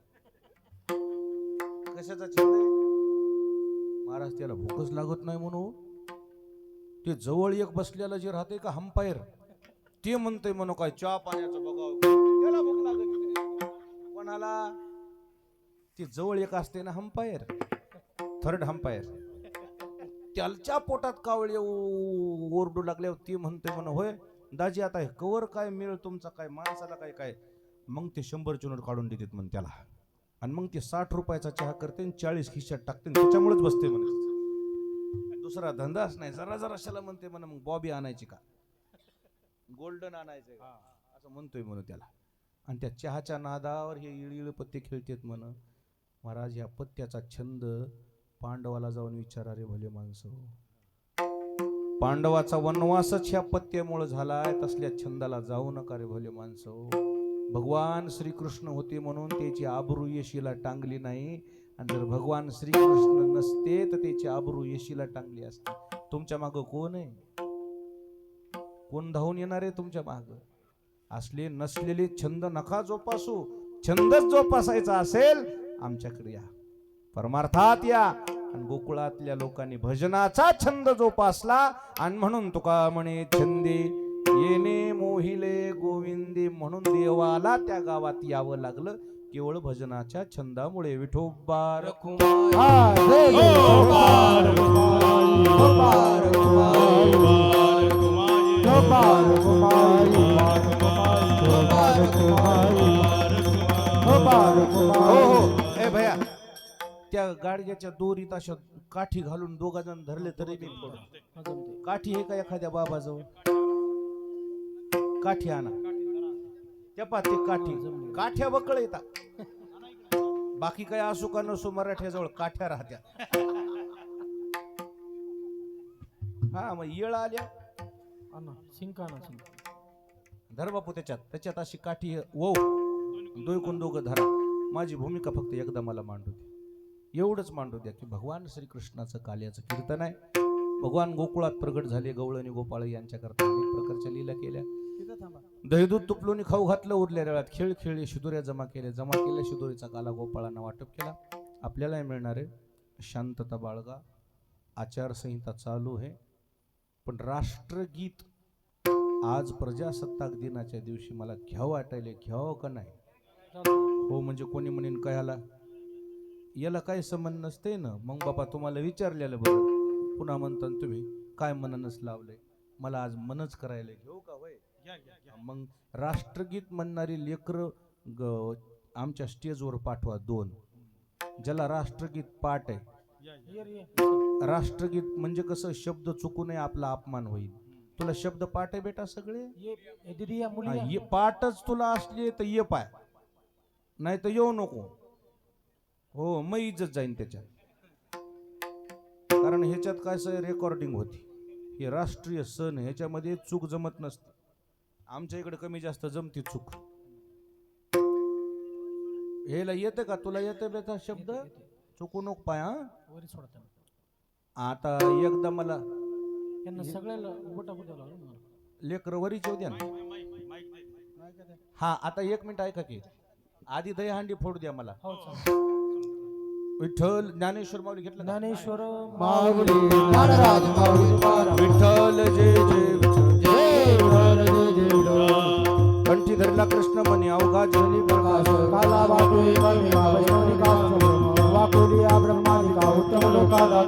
कशाचा छंद आहे? महाराज त्याला भूकच लागत नाही म्हणून ते जवळ एक बसलेला जे राहते का हंपायर, ते म्हणते म्हणून काय चहा पाण्याचं बघाव, त्याला भूक लागत नाही. कोणाला? ते जवळ एक असते ना हंपायर, थर्ड अंपायर. त्याच्या पोटात कावळे ओरडू लागल्यावर ती म्हणते म्हण होय दाजी आता हे कवर काय मिळ तुमचा काय माणसाला काय काय. मग ते 100ची नोट काढून देतात म्हण त्याला आणि मग ते 60 रुपयाचा चहा करते आणि 40 खिशात टाकते त्याच्यामुळेच बसते म्हणे. दुसरा धंदाच नाही. जरा जराशाला म्हणते म्हण मग बॉबी आणायची का गोल्डन आणायचंय का असं म्हणतोय म्हणून त्याला. आणि त्या चहाच्या नादावर हे इळीळ पत्ते खेळतेत म्हण. महाराज या पत्त्याचा छंद पांडवाला जाऊन विचारा रे भले माणसं. पांडवाचा वनवासच ह्या पत्त्यामुळे झालाय. तसल्या छंदाला जाऊ नका रे भले माणसं. भगवान श्रीकृष्ण होते म्हणून त्याची आबरू येशीला टांगली नाही. आणि जर भगवान श्रीकृष्ण नसते तर त्याची आबरू येशीला टांगली असते. तुमच्या मागं कोण आहे? कोण धावून येणार आहे तुमच्या मागं? असले नसलेले छंद नका जोपासू. छंदच जोपासायचा असेल आमच्याकडे या, परमार्थात या. आणि गोकुळातल्या लोकांनी भजनाचा छंद जोपासला आणि म्हणून तुका म्हणे छंदे येणे मोहिले गोविंदे. म्हणून देवाला त्या गावात यावं लागलं केवळ भजनाच्या छंदामुळे. विठोबा ए भया त्या गाडग्याच्या दोरीत अशा काठी घालून दोघा जण धरले तरी मी पडू. काठी आहे का एखाद्या बाबाजवळ? काठी आणा. त्या पाते काठी काठ्या बकळ येतात. बाकी काय असो का नसो मराठ्याजवळ काठ्या राहत्या. हा मग येळ आल्या धर बापू त्याच्यात अशी काठी वो दोयकून दोघं धरा. माझी भूमिका फक्त एकदा मला मांडू दे. एवढंच मांडू द्या की भगवान श्रीकृष्णाचं काल्याचं कीर्तन आहे. भगवान गोकुळात प्रगट झाले. गवळणी गोपाळ यांच्याकरता अनेक प्रकारच्या लीला केल्या. दहीदूध तुपलोनी खाऊ घातलं. उरलेल्या वेळात खेळ खेळले शिदोऱ्या जमा केल्या. शिदोरीचा काला गोपाळांना वाटप केला. आपल्यालाही मिळणार आहे. शांतता बाळगा. आचारसंहिता चालू आहे. पण राष्ट्रगीत आज प्रजासत्ताक दिनाच्या दिवशी मला घ्यावं वाटायले. घ्यावं का नाही? हो म्हणजे कोणी म्हणेन कयाला याला काही संबंध नसते ना. मग बाबा तुम्हाला विचारलेलं बरं. पुन्हा म्हणता तुम्ही काय मननच लावलंय. मला आज मनच करायला घेऊ का वय. मग राष्ट्रगीत म्हणणारी लेकर आमच्या स्टेजवर पाठवा 2. ज्याला राष्ट्रगीत पाठ आहे. राष्ट्रगीत म्हणजे कसं शब्द चुकू नये आपला अपमान होईल. तुला शब्द पाठ आहे बेटा सगळे. ये पाठच तुला असले तर ये पाय नाही तर येऊ नको. हो मग इज्जत जाईन त्याच्यात. कारण ह्याच्यात काय रेकॉर्डिंग होती. हे राष्ट्रीय सण ह्याच्यामध्ये चूक जमत नसते. आमच्या इकडे कमी जास्त जमती चूक. हेला येते का तुला? येते बेटा शब्द चुकू नको पाय. आता एकदा मला लेकर वरीच येऊ द्या ना. हा आता 1 मिनिट ऐका की आधी दहीहंडी फोडू द्या मला. विठ्ठल ज्ञानेश्वर माऊली घेतलं. ज्ञानेश्वर विठ्ठल जय जय कंठी धरला कृष्ण म्हणे अवघा जली प्रकाश. काला वाटोई कविका वैष्णविका वाकुलिया ब्रह्मादिका उत्तम लोकादा.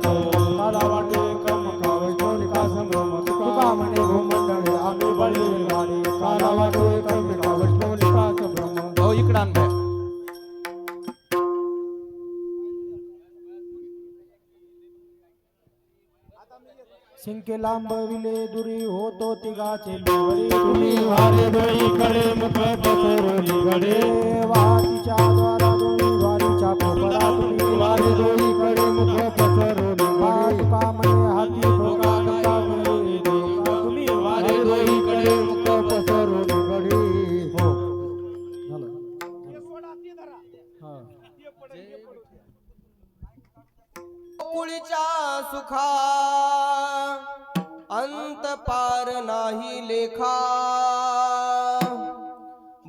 काला वाटोई कविका वैष्णविका संभ्रम तुका म्हणे भूमंडळे आम्ही बळी गाडी. काला वाटोई कविका वैष्णविका संभ्रम. हो इकडं आण. सिंके लांबविले दुरी होतो तिघाचे देवरी. तुम्ही वारे दोई कडे मुख पसरवली गडे. वारीच्या द्वारा दोन्ही वारीच्या कोपरा. तुम्ही वारे दोई कडे मुख पसरवली गडे. तुका म्हणे हाती ठोका तुका म्हणे धोका. तुम्ही वारे दोई कडे मुख पसरवली गडे. हो झालं. गोकुळच्या सुखा अंत पार नाही लेखा.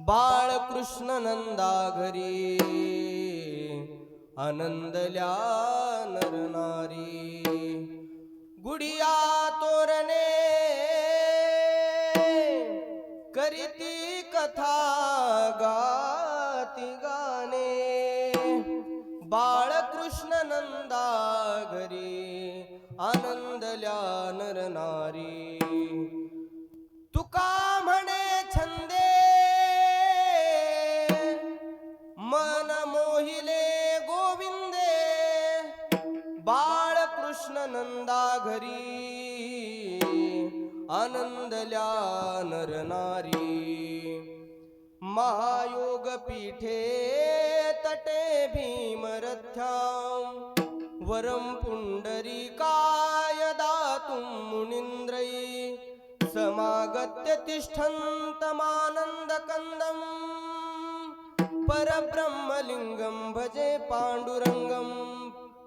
बाळकृष्ण नंदा घरी आनंदल्या नरनारी. गुडिया तोरणे करीती कथा गाती गाणे. बाळकृष्ण नंदा नर नारी तुका म्हणे छंदे मन मोहिले गोविंदे बाळ कृष्ण नंदा घरी आनंदल्या नर नारी महायोग पीठे तटे भीमरथ्यां वरं पुंडरीकाय दातुं मुनीन्द्रै समागत्य तिष्ठन्तमानन्दकन्दम् परब्रह्मलिङ्गं भजे पाण्डुरङ्गं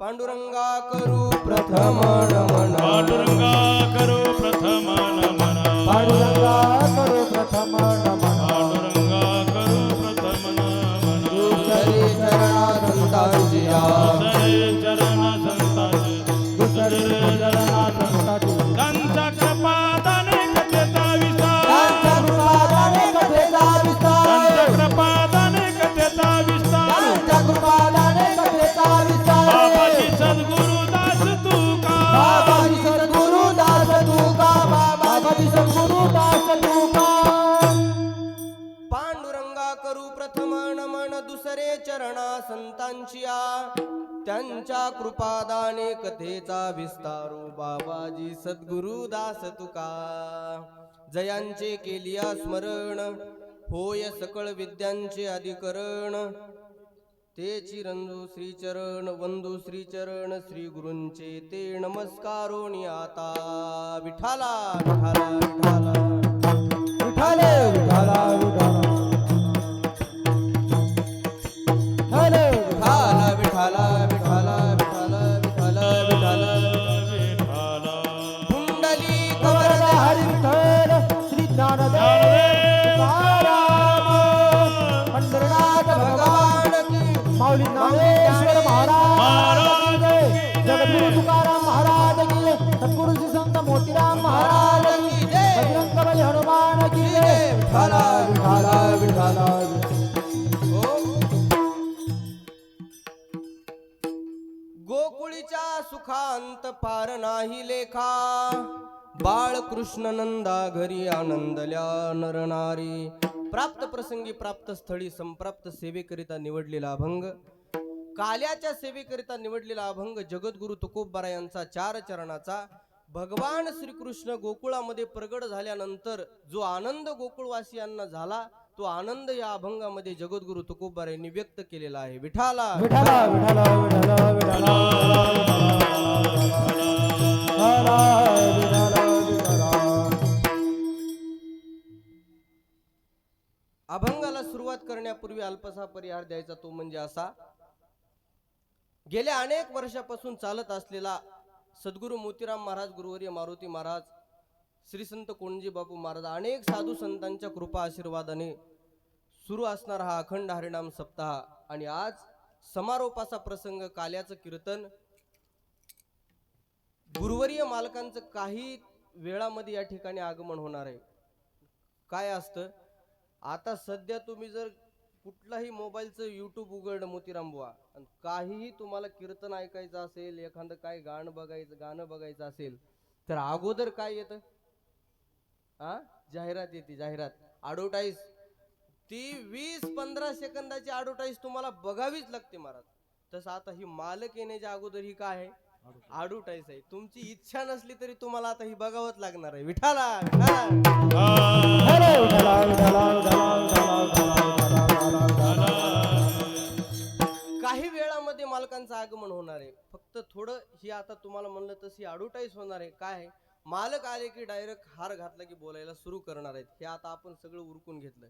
पाण्डुरङ्गा करू प्रथम नमन पांडुरंगा करो प्रथम नमन पांडुरंगा करो प्रथम नमन पांडुरंगा करो प्रथम नमन हरे चरणा संतांजिया सरे चरण संतांचे दुसरे जगन्नाथ संताची त्यांच्या कृपादाने कथेचा विस्तार त्यांच्या कृपादाने कथेचा विस्तार त्यांच्या कृपादाने कथेचा विस्तार त्यांच्या कृपादाने कथेचा विस्तार बाबाजी सद्गुरुदास तुका बाबाजी सद्गुरु दास तुका बाबाजी सद्गुरु दास तुका पांडुरंगा करू प्रथम नमन दुसरे चरणा संतांचिया त्यांच्या कृपादाने कथेचा विस्तारू बाबाजी सद्गुरु दास तुका जयांचे केलिया स्मरण होय सकळ विद्यांचे अधिकरण ते चिरंजू श्रीचरण वंदू श्रीचरण श्री गुरूंचे ते नमस्कारोनी आता विठाला विठाला विठाला विठाले विठाला विठाला विठाला विठाला विठाला विठाला विठाला विठाला कुंडली कवरदा हरी विठ्ठल श्री ज्ञानदेव तुकाराम पंढरनाथ भगवान की माऊली ज्ञानेश्वर महाराज की जय जगद्गुरु तुकाराम महाराज की जय सद्गुरु श्री संत मोतीराम महाराज की जय बजरंग बली हनुमान की जय विठाला विठाला विठाला गोकुळीच्या सुखांत पार नाही लेखा बाळ कृष्ण नंदा घरी आनंदल्या नरनारी प्राप्त प्रसंगी प्राप्त स्थळी संप्राप्त सेवेकरिता निवडलेला अभंग काल्याच्या सेवेकरिता निवडलेला अभंग जगद्गुरु तुकोबरा यांचा 4 चरणाचा भगवान श्रीकृष्ण गोकुळामध्ये प्रगट झाल्यानंतर जो आनंद गोकुळवासियांना झाला तो आनंद या अभंगामध्ये जगद्गुरु तुकोबरा यांनी व्यक्त केलेला आहे विठाला विठाला विठाला विठाला विठाला अभंगाला सुरुवात करण्यापूर्वी अल्पसा परिहार द्यायचा तो म्हणजे असा गेल्या अनेक वर्षापासून चालत असलेला सद्गुरु मोतीराम महाराज गुरुवर्य मारुती महाराज श्री संत कोणजी बापू महाराज अनेक साधू संतांच्या कृपा आशीर्वादाने सुरू असणारा हा अखंड हरिनाम सप्ताह आणि आज समारोपाचा प्रसंग काल्याचं कीर्तन गुरुवर्य मालकांचं काही वेळामध्ये या ठिकाणी आगमन होणार आहे काय असतं आता सध्या तुम्ही जर कुठलाही मोबाईलचं यूट्यूब उघडलं मोतीराम बुवा आणि काहीही तुम्हाला कीर्तन ऐकायचं असेल एखादं काय गाणं बघायचं असेल तर अगोदर काय येतं जाहिरात येते जाहिरात ॲडव्हर्टाईज ती 20-15 सेकंदाची ॲडव्हर्टाईज तुम्हाला बघावीच लागते महाराज तसं आता ही मालक येण्याच्या अगोदर ही काय आहे ॲडव्हर्टाईज आहे तुमची इच्छा नसली तरी तुम्हाला आता ही बघावंच लागणार आहे विठाला काही वेळामध्ये मालकांचं आगमन होणार आहे फक्त थोडं ही आता तुम्हाला म्हणलं तशी ॲडव्हर्टाईज होणार आहे काय आहे मालक आले की डायरेक्ट हार घातला की बोलायला सुरू करणार आहेत हे आता आपण सगळं उरकून घेतलंय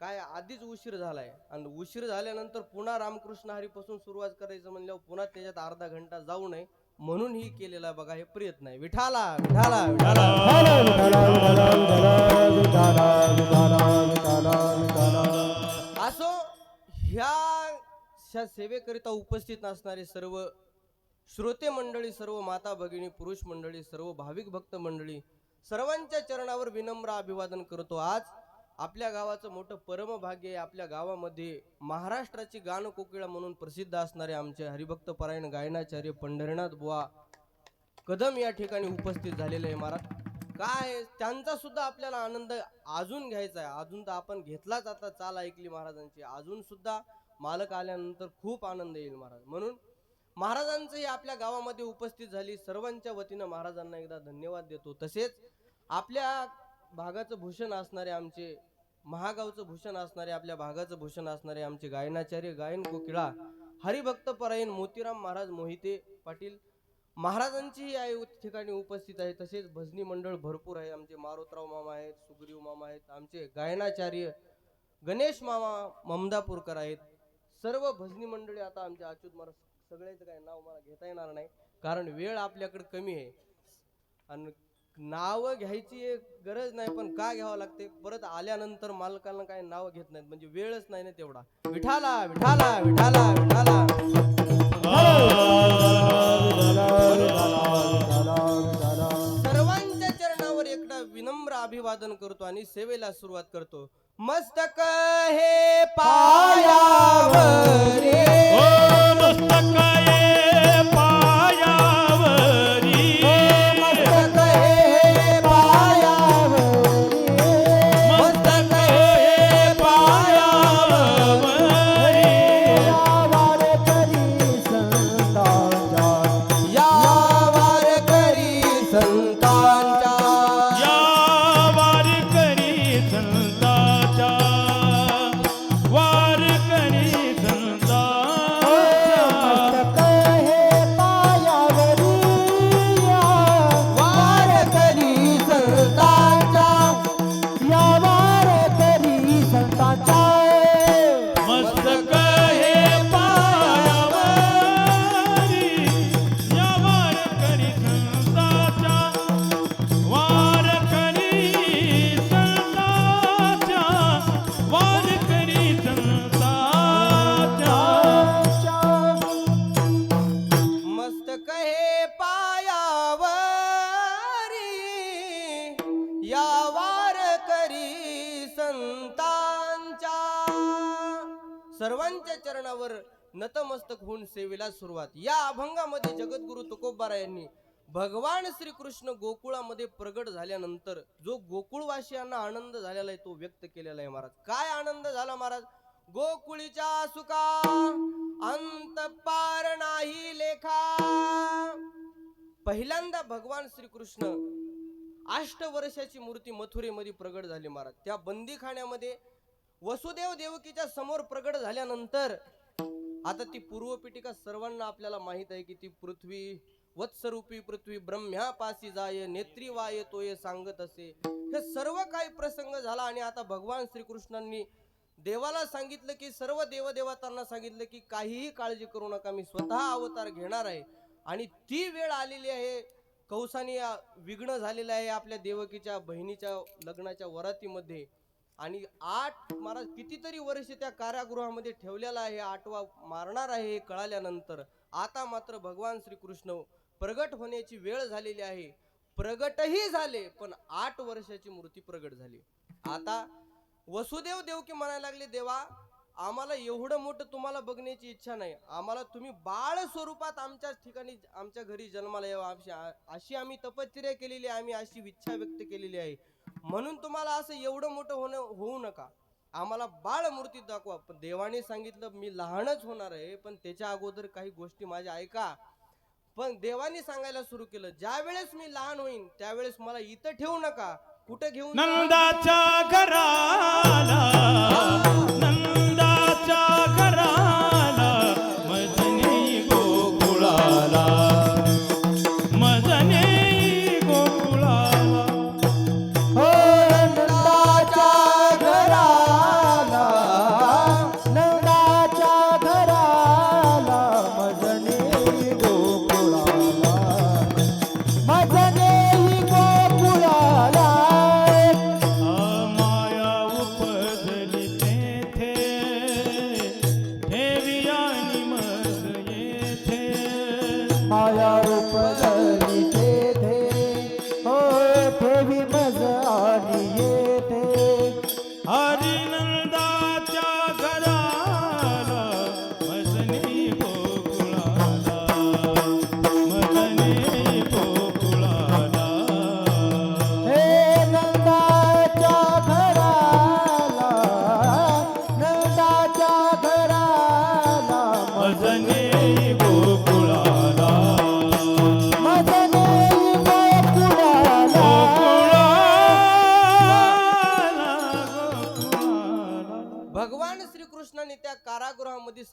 काय आधीच उशीर झालाय आणि उशीर झाल्यानंतर पुन्हा रामकृष्ण हरीपासून सुरुवात करायचं म्हणल्यावर पुन्हा त्याच्यात अर्धा घंटा जाऊ नये म्हणून ही केलेला बघा हे प्रयत्न आहे विठाला विठाला असो ह्या सेवेकरिता उपस्थित असणारे सर्व श्रोते मंडळी सर्व माता भगिनी पुरुष मंडळी सर्व भाविक भक्त मंडळी सर्वांच्या चरणावर विनम्र अभिवादन करतो आज आपल्या गावाचं मोठं परमभाग्य आहे आपल्या गावामध्ये महाराष्ट्राची गान कोकिळा म्हणून प्रसिद्ध असणारे आमचे हरिभक्त परायण गायनाचार्य पंढरीनाथ बुवा कदम या ठिकाणी उपस्थित झालेले आहे महाराज. काय त्यांचा सुद्धा आपल्याला आनंद अजून घ्यायचा आहे. अजून तर आपण घेतलाच, आता चाल ऐकली महाराजांची, अजून सुद्धा मालक आल्यानंतर खूप आनंद येईल महाराज. म्हणून महाराजांचंही आपल्या गावामध्ये उपस्थित झाली, सर्वांच्या वतीनं महाराजांना एकदा धन्यवाद देतो. तसेच आपल्या भागाचं भूषण असणारे आमचे, महागावचं भूषण असणारे, आपल्या भागाचं भूषण असणारे आमचे गायनाचार्य, गायन कोकिळा, हरिभक्त परायण मोतीराम महाराज मोहिते पाटील महाराजांचीही या ठिकाणी उपस्थित आहे. तसेच भजनी मंडळ भरपूर आहे. आमचे मारुतराव मामा आहेत, सुग्रीव मामा आहेत, आमचे गायनाचार्य गणेश मामा ममदापूरकर आहेत. सर्व भजनी मंडळी आता आमच्या अच्युत महाराज, सगळ्याचं काही नाव मला घेता येणार नाही कारण वेळ आपल्याकडे कमी आहे आणि नाव घ्यायची गरज नाही, पण का घ्यावं लागते, परत आल्यानंतर मालकांना काही नाव घेत नाहीत म्हणजे वेळच नाही ना तेवढा. विठाला विठाला विठाला विठाला. सर्वांच्या चरणावर एकदा विनम्र अभिवादन करतो आणि सेवेला सुरुवात करतो. मस्तक हे पायावरी, ओ मस्तक ये पायावरी, मस्तक हे पायावरी, मस्तक ये पायावरी, वार करी संतांच्या, या वारकरी संतांच्या, या वारकरी संतांच्या, वारकरी संतांच्या, मस्तक हे पायावरी, वारकरी संतांच्या, या वार करी संतांच्या. मस्तक हे पायावरी, या वारकरी संतांच्या, वारकरी संतांच्या, वारकरी संतांच्या. मस्तक हे पायावरी, या वारकरी संतांच्या. सर्वांच्या चरणावर नतमस्तक होऊन सेवेला सुरुवात. या अभंगामध्ये जगद्गुरु तुकोबारा यांनी भगवान श्रीकृष्ण गोकुळामध्ये प्रगट झाल्यानंतर जो गोकुळवासियांना आनंद झालेला आहे तो व्यक्त केलेला आहे महाराज. काय आनंद झाला महाराज? गोकुळीच्या सुखा अंत पार नाही लेखा. पहिल्यांदा भगवान श्रीकृष्ण 8 वर्षाची मूर्ती मथुरेमध्ये प्रगट झाली महाराज. त्या बंदीखान्यामध्ये वसुदेव देवकीच्या समोर प्रगट झाल्यानंतर आता ती पूर्वपीठिका सर्वांना आपल्याला माहित आहे की ती पृथ्वी, वत्सरूपी पृथ्वी ब्रह्म्यापासी जाय, नेत्री वाय तोय सांगत असे. हे सर्व काही प्रसंग झाला आणि आता भगवान श्रीकृष्णांनी देवाला सांगितलं की, सर्व देवदेवतांना सांगितलं की काहीही काळजी करू नका, मी स्वतः अवतार घेणार आहे. आणि ती वेळ आलेली आहे. कौसानी विघ्न झालेलं आहे आपल्या देवकीच्या बहिणीच्या लग्नाच्या वरातीमध्ये. आणि 8 महाराज कितीतरी वर्ष त्या कारागृहामध्ये ठेवलेला आहे. 8वा मारणार आहे हे कळाल्यानंतर आता मात्र भगवान श्रीकृष्ण प्रगट होण्याची वेळ झालेली आहे. प्रगटही झाले, पण 8 वर्षाची मूर्ती प्रगट झाली. आता वसुदेव देवकी म्हणायला लागले, देवा आम्हाला एवढं मोठं तुम्हाला बघण्याची इच्छा नाही, आम्हाला तुम्ही बाळ स्वरूपात आमच्या ठिकाणी आमच्या घरी जन्माला यावं, अशी आम्ही तपश्चर्या केलेली आहे, आम्ही अशी इच्छा व्यक्त केलेली आहे. म्हणून तुम्हाला असं एवढं मोठं होऊ नका, आम्हाला बाळ मूर्ती दाखवा. पण देवाने सांगितलं मी लहानच होणार आहे, पण त्याच्या अगोदर काही गोष्टी माझ्या ऐका. पण देवाने सांगायला सुरू केलं, ज्या वेळेस मी लहान होईन त्यावेळेस मला इथं ठेवू नका, कुठं घेऊन जा? नंदाच्या घराला, नंदाच्या घराला, मजनी गोकुळाला, मजनी गोकुळाला. हो नंदाच्या घराला, नंदाच्या घराला, मजने गोकुळाला, मजने गोकुळाला. माया उपजली ते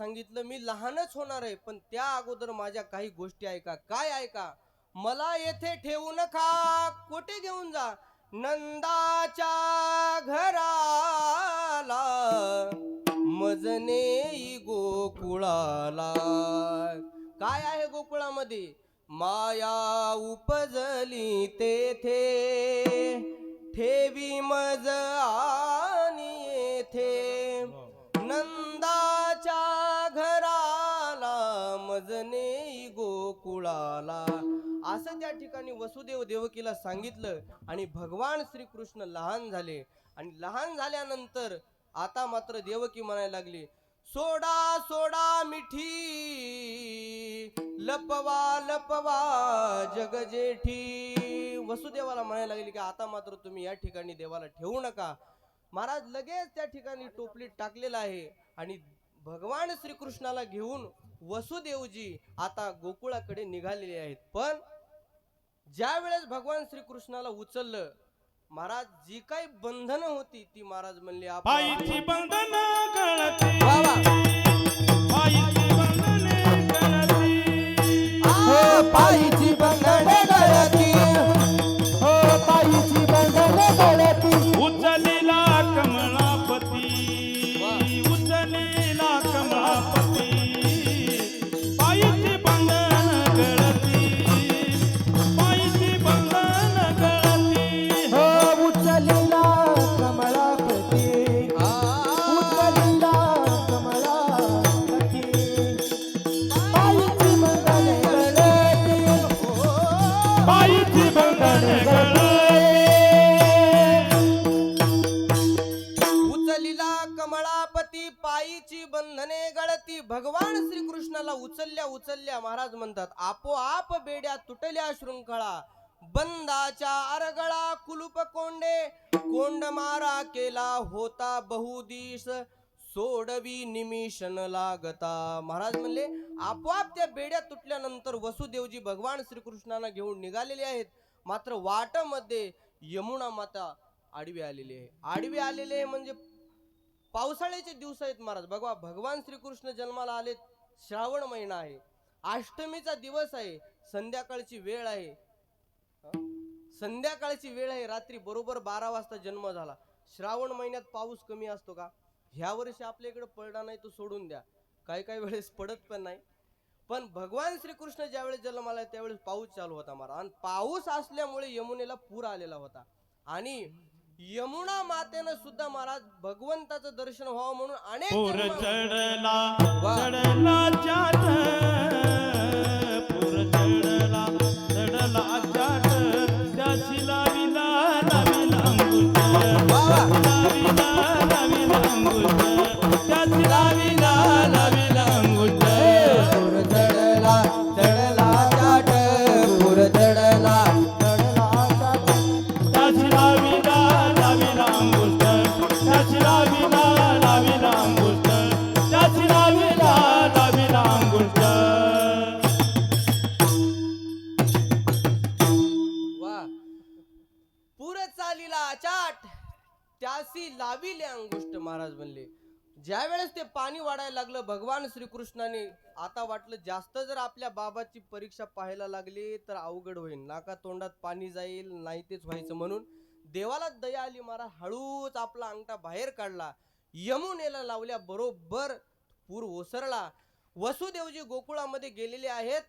सांगितलं मी लहानच होणार आहे, पण त्या अगोदर माझ्या काही गोष्टी ऐका. काय ऐका? मला येथे ठेवू नका, कुठे घेऊन जा? नंदाच्या घराला, मजने गोकुळाला. काय आहे गोकुळामध्ये? माया उपजली तेथे, ठेवी मज आणि येथे. नंदाच्या घराला, मजने गोकुळाला. असं त्या ठिकाणी वसुदेव देवकीला सांगितलं. आणि भगवान श्रीकृष्ण लहान झाले. आणि लहान झाल्यानंतर आता मात्र देवकी म्हणायला लागली, सोडा सोडा मिठी, लपवा लपवा जग जेठी. वसुदेवाला म्हणायला लागली की आता मात्र तुम्ही या ठिकाणी देवाला ठेवू नका. महाराज लगेच त्या ठिकाणी टोपलीत टाकलेला आहे. आणि भगवान श्रीकृष्णाला घेऊन वसुदेवजी आता गोकुळाकडे निघालेले आहेत. पण ज्या वेळेस भगवान श्रीकृष्णाला उचललं, महाराज जी काही बंधनं होती ती महाराज म्हणले पायीची बंधन गळती, बाबा पायीची बंधने गळती, पायीची बंधने गळती, हो पायीची बंधने गळती. उचलीला कमळापती, उचलीला कमळापती. पायीची बंधन गळती, पायीची बंधन गळती. हो उचलीला कमळापती, उचलीला कमळापती. पायीची बंधने गळती, पायीची बंधन गळती. उचलीला कमळापती, पायीची बंधने गळती. भगवान श्रीकृष्णाला उचलल्या उचलल्या महाराज म्हणतात आपोआप बेड्या तुटल्या शृंखळा. बंदाच्या अरगळा कुलूप कोंडे, कोंड मारा केला होता बहुदिश, सोडवी निमिषण लागता. महाराज म्हणले आपोआप त्या बेड्या तुटल्यानंतर वसुदेवजी भगवान श्रीकृष्णांना घेऊन निघालेले आहेत. मात्र वाटामध्ये यमुना माता आडवी आलेली आहे. आडवी आलेले आहे म्हणजे पावसाळ्याचे दिवस आहेत महाराज. बघा भगवान श्रीकृष्ण जन्माला आले, श्रावण महिना आहे, अष्टमीचा दिवस आहे, संध्याकाळची वेळ आहे. संध्याकाळची वेळ आहे, रात्री बरोबर 12 वाजता जन्म झाला. श्रावण महिन्यात पाऊस कमी असतो का? ह्या वर्षी आपल्या इकडे पडला नाही तो सोडून द्या, काही काही वेळेस पडत पण नाही. पण भगवान श्रीकृष्ण ज्यावेळेस जन्माला त्यावेळेस पाऊस चालू होता महाराज. आणि पाऊस असल्यामुळे यमुनेला पूर आलेला होता. आणि यमुना मातेनं सुद्धा महाराज भगवंताचं दर्शन व्हावं म्हणून अनेक पूर जन्म- चढला, वा. चढला चाट, पूर चढला, चढला चाट. त्याची लाविला, लाविला अंगुठ, लाविला, लाविला अंगुठ. त्याची लाविला, लाविला अंगुठ. पूर चढला चढला चाट, पूर चढला चढला चाट. त्याची लाविला, लाविला अंगुठ. त्याची लाविला, लाविला अंगुठ. त्याची लाविला, लाविला अंगुठ. वा. पूर चालीला चाट, त्यासी लाविले अंगुष्ट. महाराज म्हणले ज्या वेळेस ते पाणी वाढायला लागलं, भगवान श्रीकृष्णाने आता वाटलं जास्त जर आपल्या बाबाची परीक्षा पाहायला लागली तर अवघड होईल, नाका तोंडात पाणी जाईल, नाही तेच व्हायचं. म्हणून देवाला दया आली, महाराज हळूच आपला अंगठा बाहेर काढला, यमुनेला लावल्या, बरोबर पूर ओसरला. वसुदेवजी गोकुळामध्ये गेलेले आहेत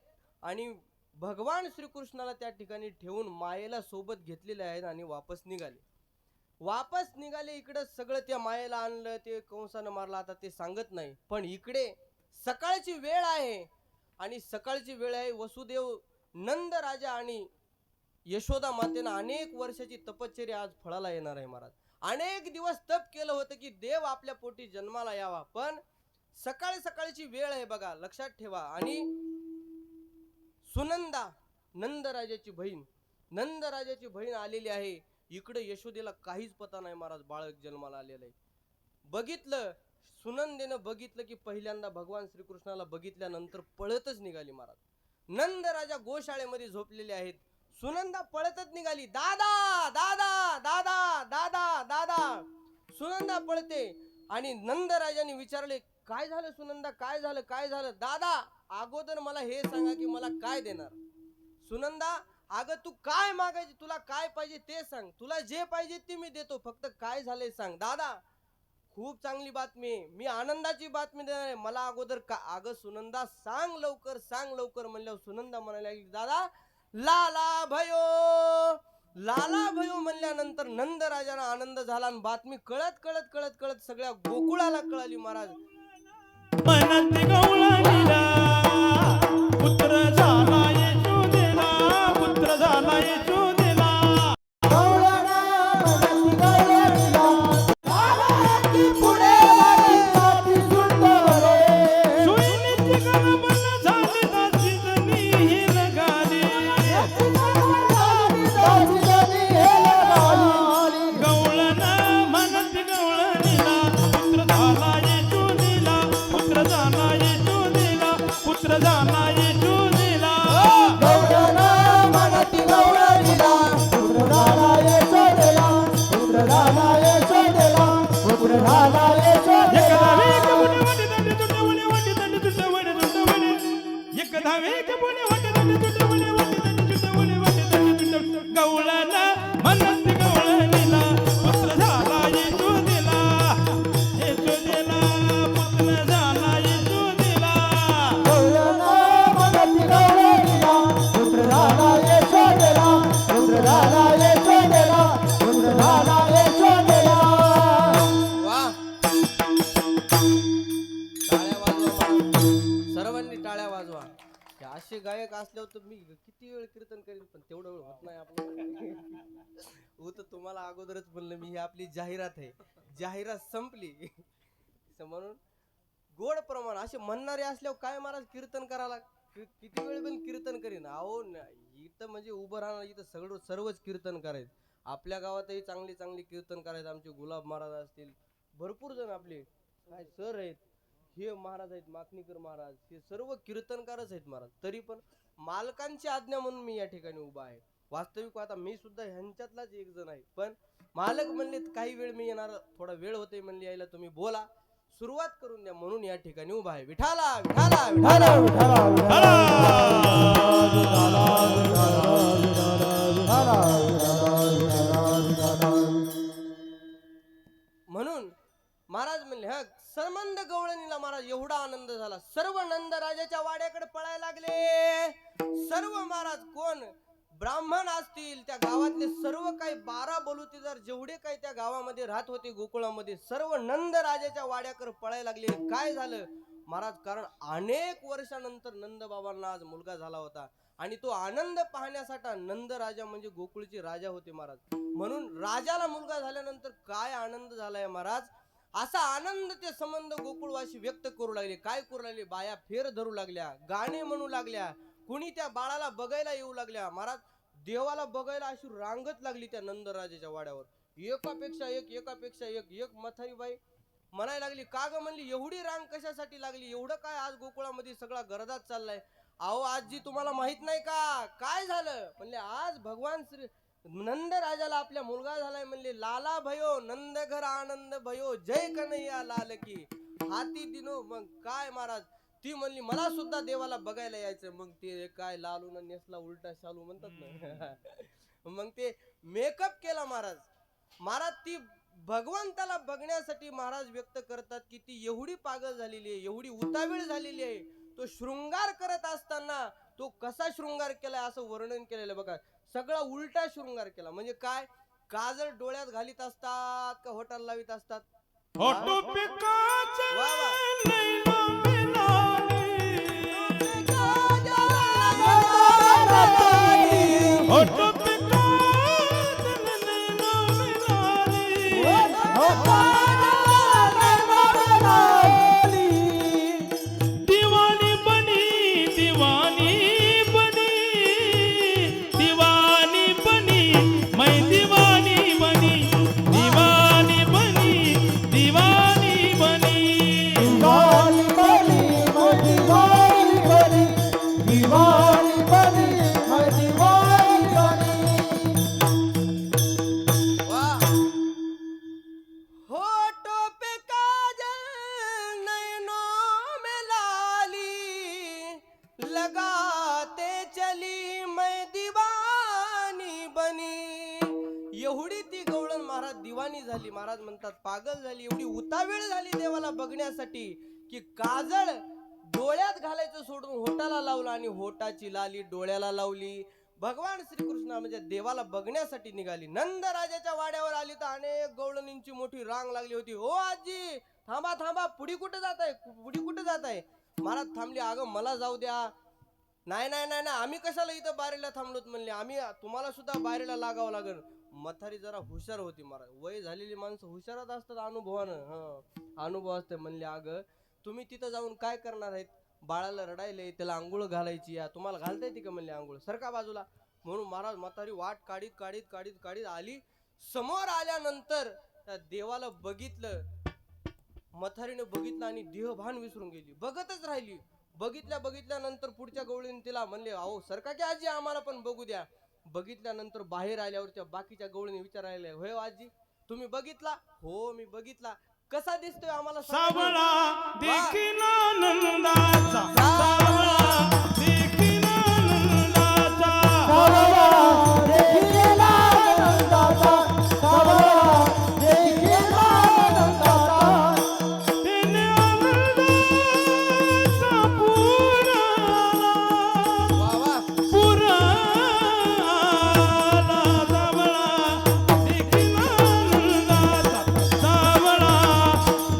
आणि भगवान श्रीकृष्णाला त्या ठिकाणी ठेवून मायेला सोबत घेतलेले आहेत आणि वापस निघाले. वापस निघाले इकडं सगळं त्या मायेला आणलं, ते कंसानं मारलं, आता ते सांगत नाही. पण इकडे सकाळची वेळ आहे आणि सकाळची वेळ आहे. वसुदेव नंद राजा आणि यशोदा मातेनं अनेक वर्षाची तपश्चर्या आज फळाला येणार आहे महाराज. अनेक दिवस तप केलं होतं की देव आपल्या पोटी जन्माला यावा, पण सकाळी सकाळची वेळ आहे बघा, लक्षात ठेवा. आणि सुनंदा नंदराजाची बहीण आलेली आहे. इकडे यशोदेला काहीच पता नाही महाराज, बाळक जन्माला आलेलं आहे. बघितलं, सुनंदेनं बघितलं की पहिल्यांदा भगवान श्रीकृष्णाला बघितल्यानंतर पळतच निघाली महाराज. नंद राजा गोशाळेमध्ये झोपलेले आहेत, सुनंदा पळतच निघाली, दादा दादा दादा दादा दादा. सुनंदा पळते आणि नंद राजाने विचारले काय झालं सुनंदा, काय झालं, काय झालं? दादा अगोदर मला हे सांगा की मला काय देणार? सुनंदा अगं तू काय मागायची, तुला काय पाहिजे ते सांग, तुला जे पाहिजे ते मी देतो, फक्त काय झालंय सांग. दादा खूप चांगली बातमी आहे, मी आनंदाची बातमी देणार आहे, मला अगोदर का. अगं सुनंदा सांग लवकर, सांग लवकर म्हणल्यावर सुनंदा म्हणायला लागली, दादा लाला भयो, लाला भयो म्हणल्यानंतर नंद राजाला आनंद झाला आणि बातमी कळत कळत कळत कळत सगळ्या गोकुळाला कळाली. महाराज मनात गवळणीला पुत्र झाला येशू दिला, पुत्र झाला येशू दिला. सुईणीची गणबन झाली दासी जणी हिर गाली. गवळण मनात गवळणीला पुत्र झाला येशू दिला, पुत्र झाला येशू दिला, पुत्र झाला येशू दिला. गवळण म्हणत गवळणीला पुत्र झाला येशू दिला, येशू दिला, पुत्र झाला येशू दिला. वा टाळ्या वाजवा महाराज. सर्वांनी टाळ्या वाजवा. हे असे गायक असल्यावर तर मी किती वेळ कीर्तन करीन, पण तेवढं वेळ होत नाही आपलं. हो तर तुम्हाला अगोदरच म्हणलं मी, ही आपली जाहिरात आहे, जाहिरात संपली. म्हणून गोड प्रमाण असे म्हणणारे असल्यावर काय महाराज कीर्तन करायला, किती वेळ पण कीर्तन करीन. अहो इथं म्हणजे उभं राहणार, इथं सर्वच कीर्तन करायचं. आपल्या गावातही चांगली चांगली कीर्तन करायचं. आमचे गुलाब महाराज असतील, भरपूर जण आपले काय सर आहेत, हे महाराज आहेत, माकणीकर महाराज, हे सर्व कीर्तनकारच आहेत महाराज. तरी पण मालकांची आज्ञा म्हणून मी या ठिकाणी उभा आहे. वास्तविक आता मी सुद्धा ह्यांच्यातलाच एक जण आहे, पण मालक म्हणले काही वेळ मी येणार, थोडा वेळ होते म्हणले यायला, तुम्ही बोला, सुरुवात करून द्या, म्हणून या ठिकाणी उभा आहे. विठाला विठाला विठाला. म्हणून महाराज म्हणले हा संबंध गवळणीला महाराज एवढा आनंद झाला, सर्व नंद राजाच्या वाड्याकडे पळायला लागले. सर्व महाराज कोण ब्राह्मण असतील, त्या गावातले सर्व काही 12 बलुतेदार जेवढे काही त्या गावामध्ये राहत होते गोकुळामध्ये, सर्व नंद राजाच्या वाड्याकडे पळायला लागले. काय झालं महाराज, कारण अनेक वर्षानंतर नंद बाबांना आज मुलगा झाला होता आणि तो आनंद पाहण्यासाठी नंद राजा म्हणजे गोकुळचे राजा होते महाराज. म्हणून राजाला मुलगा झाल्यानंतर काय आनंद झालाय महाराज, असा आनंद ते संबंध गोकुळवासी व्यक्त करू लागले. काय करू लागले, बाया फेर धरू लागल्या, गाणे म्हणू लागल्या, कुणी त्या बाळाला बघायला येऊ लागल्या. महाराज देवाला बघायला अशी रांगच लागली त्या नंदराजाच्या वाड्यावर, एकापेक्षा एक एकापेक्षा एक. एक म्हातारी बाई म्हणायला लागली, का ग म्हणली एवढी रांग कशासाठी लागली, एवढं काय आज गोकुळामध्ये सगळा गरदाच चाललाय. अहो आजी तुम्हाला माहित नाही का काय झालं, म्हणले आज भगवान श्री नंद राजाला आपल्या मुलगा झालाय. म्हणले लाला भयो नंद घर आनंद भयो, जय कन्हैया लाल की हाती दिनो. मग काय महाराज, ती म्हणली मला सुद्धा देवाला बघायला यायचं. मग ते काय लालून नेसला उलटा शालू म्हणतात ना, मग ते मेकअप केला महाराज. महाराज ती भगवंताला बघण्यासाठी महाराज व्यक्त करतात की ती एवढी पागल झालेली आहे, एवढी उतावीळ झालेली आहे. तो शृंगार करत असताना तो कसा शृंगार केलाय असं वर्णन केलेलं बघा. सगळा उलटा शृंगार केला. म्हणजे काय, काजळ डोळ्यात घालीत असतात का होटाला लावित असतात. होठो पे काजळ वा वा. नैना मिलाली, होठो पे काजळ नैना मिलाली, दीवानी बनी दीवानी बनी, दीवानी बनी मैं दीवानी बनी, दीवानी बनी दीवानी बनी. एवढी ती गवळण महाराज दिवाणी झाली, महाराज म्हणतात पागल झाली, एवढी उतावेळ झाली देवाला बघण्यासाठी की काजळ डोळ्यात घालायचं सोडून होटाला लावलं आणि होटाची लाली डोळ्याला लावली. भगवान श्रीकृष्ण म्हणजे देवाला बघण्यासाठी निघाली. नंद राजाच्या वाड्यावर आली तर अनेक गवळणींची मोठी रांग लागली होती. ओ आजी थांबा थांबा, पुढी कुठे जात आहे, पुढी कुठे जात आहे? महाराज थांबले. अगं मला जाऊ द्या. नाही नाही नाही नाही, आम्ही कशाला इथं बारीला थांबलोत म्हणले, आम्ही तुम्हाला सुद्धा बारीला लागावं लागेल. म्हातारी जरा हुशार होती महाराज, वय झालेली माणसं हुशारच असतात अनुभवानं. अनुभव असते. म्हणले अगं तुम्ही तिथं जाऊन काय करणार आहेत? बाळाला रडायले, त्याला आंघोळ घालायची, या तुम्हाला घालता येते का म्हणले आंघोळ? सरका बाजूला. म्हणून महाराज म्हातारी वाट काढीत काढीत काढीत काढीत आली. समोर आल्यानंतर त्या देवाला बघितलं. म्हातारीने बघितलं आणि देहभान विसरून गेली, बघतच राहिली. बघितल्यानंतर पुढच्या गवळीने तिला म्हणले अहो सरका की आजी आम्हाला पण बघू द्या. बघितल्यानंतर बाहेर आल्यावर त्या बाकीच्या गवळीने विचारायला, होय आजी तुम्ही बघितला? हो मी बघितला. कसा दिसतोय आम्हाला सावळा देखील नंदाचा, सावळा देखील नंदाचा, सावळा देखील नंदाचा, सावळा देखील नंदाचा. तिने आनंदाचा पुराला, पुराला. सावळा देखील नंदाचा, सावळा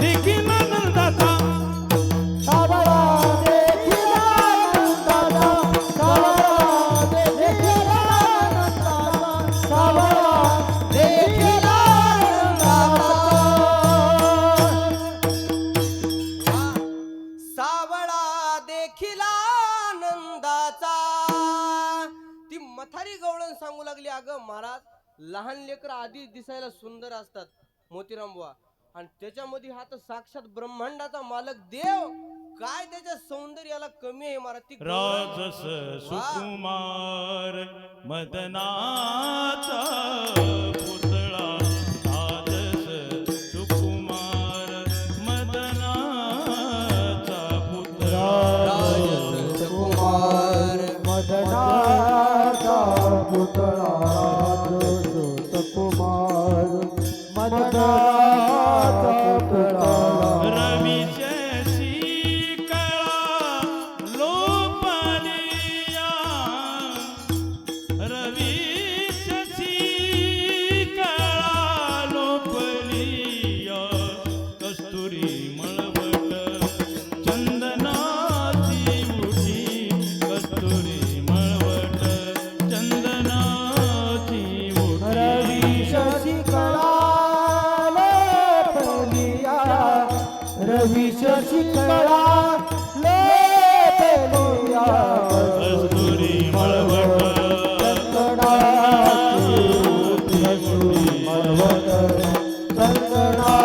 देखील नंदाचा, सावळा देखील नंदाचा, सावळा देखील नंदाचा, सावळा देखील सावळा देखील आनंदाचा. ती म्हातारी गवळण सांगू लागली, अगं महाराज लहान लेकर आधी दिसायला सुंदर असतात मोतीराम बुवा, आणि त्याच्यामध्ये हा तर साक्षात ब्रह्मांडाचा मालक देव, काय त्याच्या सौंदर्याला कमी आहे महाराज? ती राजस सुकुमार मदनाचा पुतळा, राजस सुकुमार मदनाचा पुतळा, कुमार मदनाचा पुतळा, राजकुमार मदनाचा पुतळा. रवीशशी कळा लोपलिया, रवीशशी कळा लोपलिया, कस्तुरी मळवट चंदनाची उठी, कस्तुरी मळवट चंदनाची उठी. रवी शशी कळा लेपलिया, रवी शशी कळा लेपलिया, कस्तुरी मळवट चंदनाची उठी, कस्तुरी मळवट चंदनाची.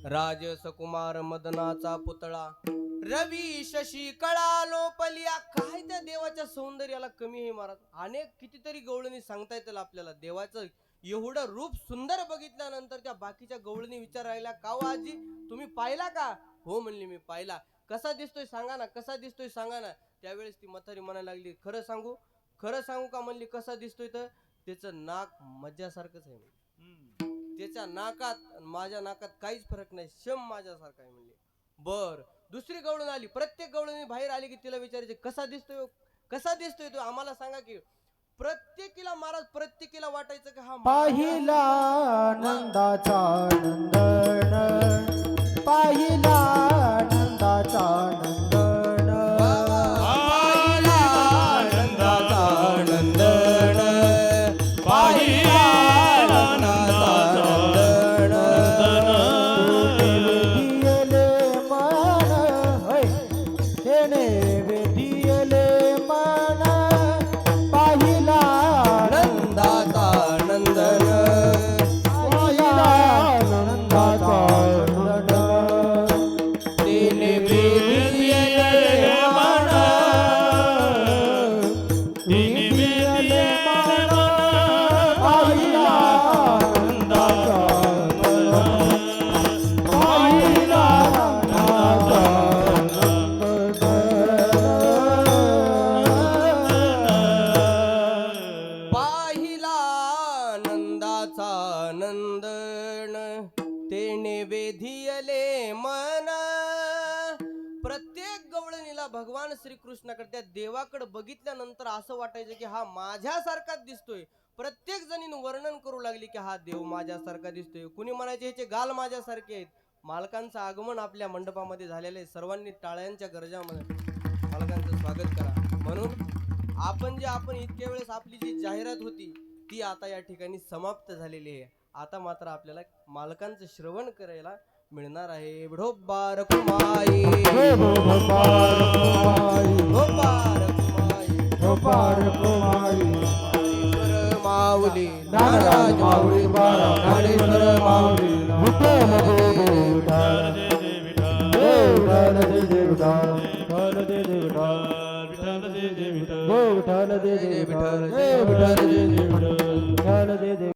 राजस कुमार मदनाचा पुतळा, रवी शशी कळा लोपलिया. काय त्या देवाच्या सौंदर्याला कमी आहे महाराज? अनेक कितीतरी गवळणी सांगता येतील आपल्याला. देवाचं एवढं रूप सुंदर बघितल्यानंतर त्या बाकीच्या गवळणी विचारायला, का हो आजी तुम्ही पाहिला का? हो म्हणली मी पाहिला. कसा दिसतोय सांगा ना, कसा दिसतोय सांगा ना. त्यावेळेस ती म्हातारी म्हणायला लागली, खरं सांगू का म्हणली? कसा दिसतोय तर त्याचं नाक मज्जासारखंच आहे म्हणली. त्याच्या नाकात आणि माझ्या नाकात काहीच फरक नाही, शम माझ्यासारखा आहे म्हणले. बर दुसरी गवळण आली. प्रत्येक गवळणी बाहेर आली की तिला विचारायचे, कसा दिसतोय, कसा दिसतोय तो आम्हाला सांगा की. प्रत्येकीला महाराज प्रत्येकीला वाटायचं की हा पाहिला नंदाचा नंदन, पाहिला नंदाचा नंदन, पाहिला नंदाचा नंदन, पाहिला नंदाचा नंदन. वेदियले मन, होय तेने वेदियले मन, पाहिला नंदाचा नंदन, पाहिला नंदाचा नंदन. तिने वेदिले मन, तिने वेदिले मन, पाहिला नंदाचा पाहिला नंदाचा नंदन. प्रत्येक गवळणीला भगवान श्रीकृष्णाकडे त्या देवाकडे बघितल्यानंतर असं वाटायचं की हा माझ्यासारखाच दिसतोय. प्रत्येक जणीने वर्णन करू लागली की हा देव माझ्यासारखा दिसतोय. कुणी म्हणायचे ह्याचे गाल माझ्यासारखे आहेत. मालकांचं आगमन आपल्या मंडपामध्ये झालेलं आहे. सर्वांनी टाळ्यांच्या गरजामध्ये मालकांचं स्वागत करा. म्हणून आपण इतक्या वेळेस आपली जी जाहिरात होती ती आता या ठिकाणी समाप्त झालेली आहे. आता मात्र आपल्याला मालकांचं श्रवण करायला मिळणार आहे. ढोबार कुमाई माऊली नाराज माऊली ज्ञानेश्वर माऊली विठ्ठल जय जय विठ्ठल जय जय विठ्ठल विठ्ठल जय जय विठ्ठल विठ्ठल जय जय विठ्ठल विठ्ठल जय जय विठ्ठल जय विठ्ठल जय जय विठ्ठल विठ्ठल जय जय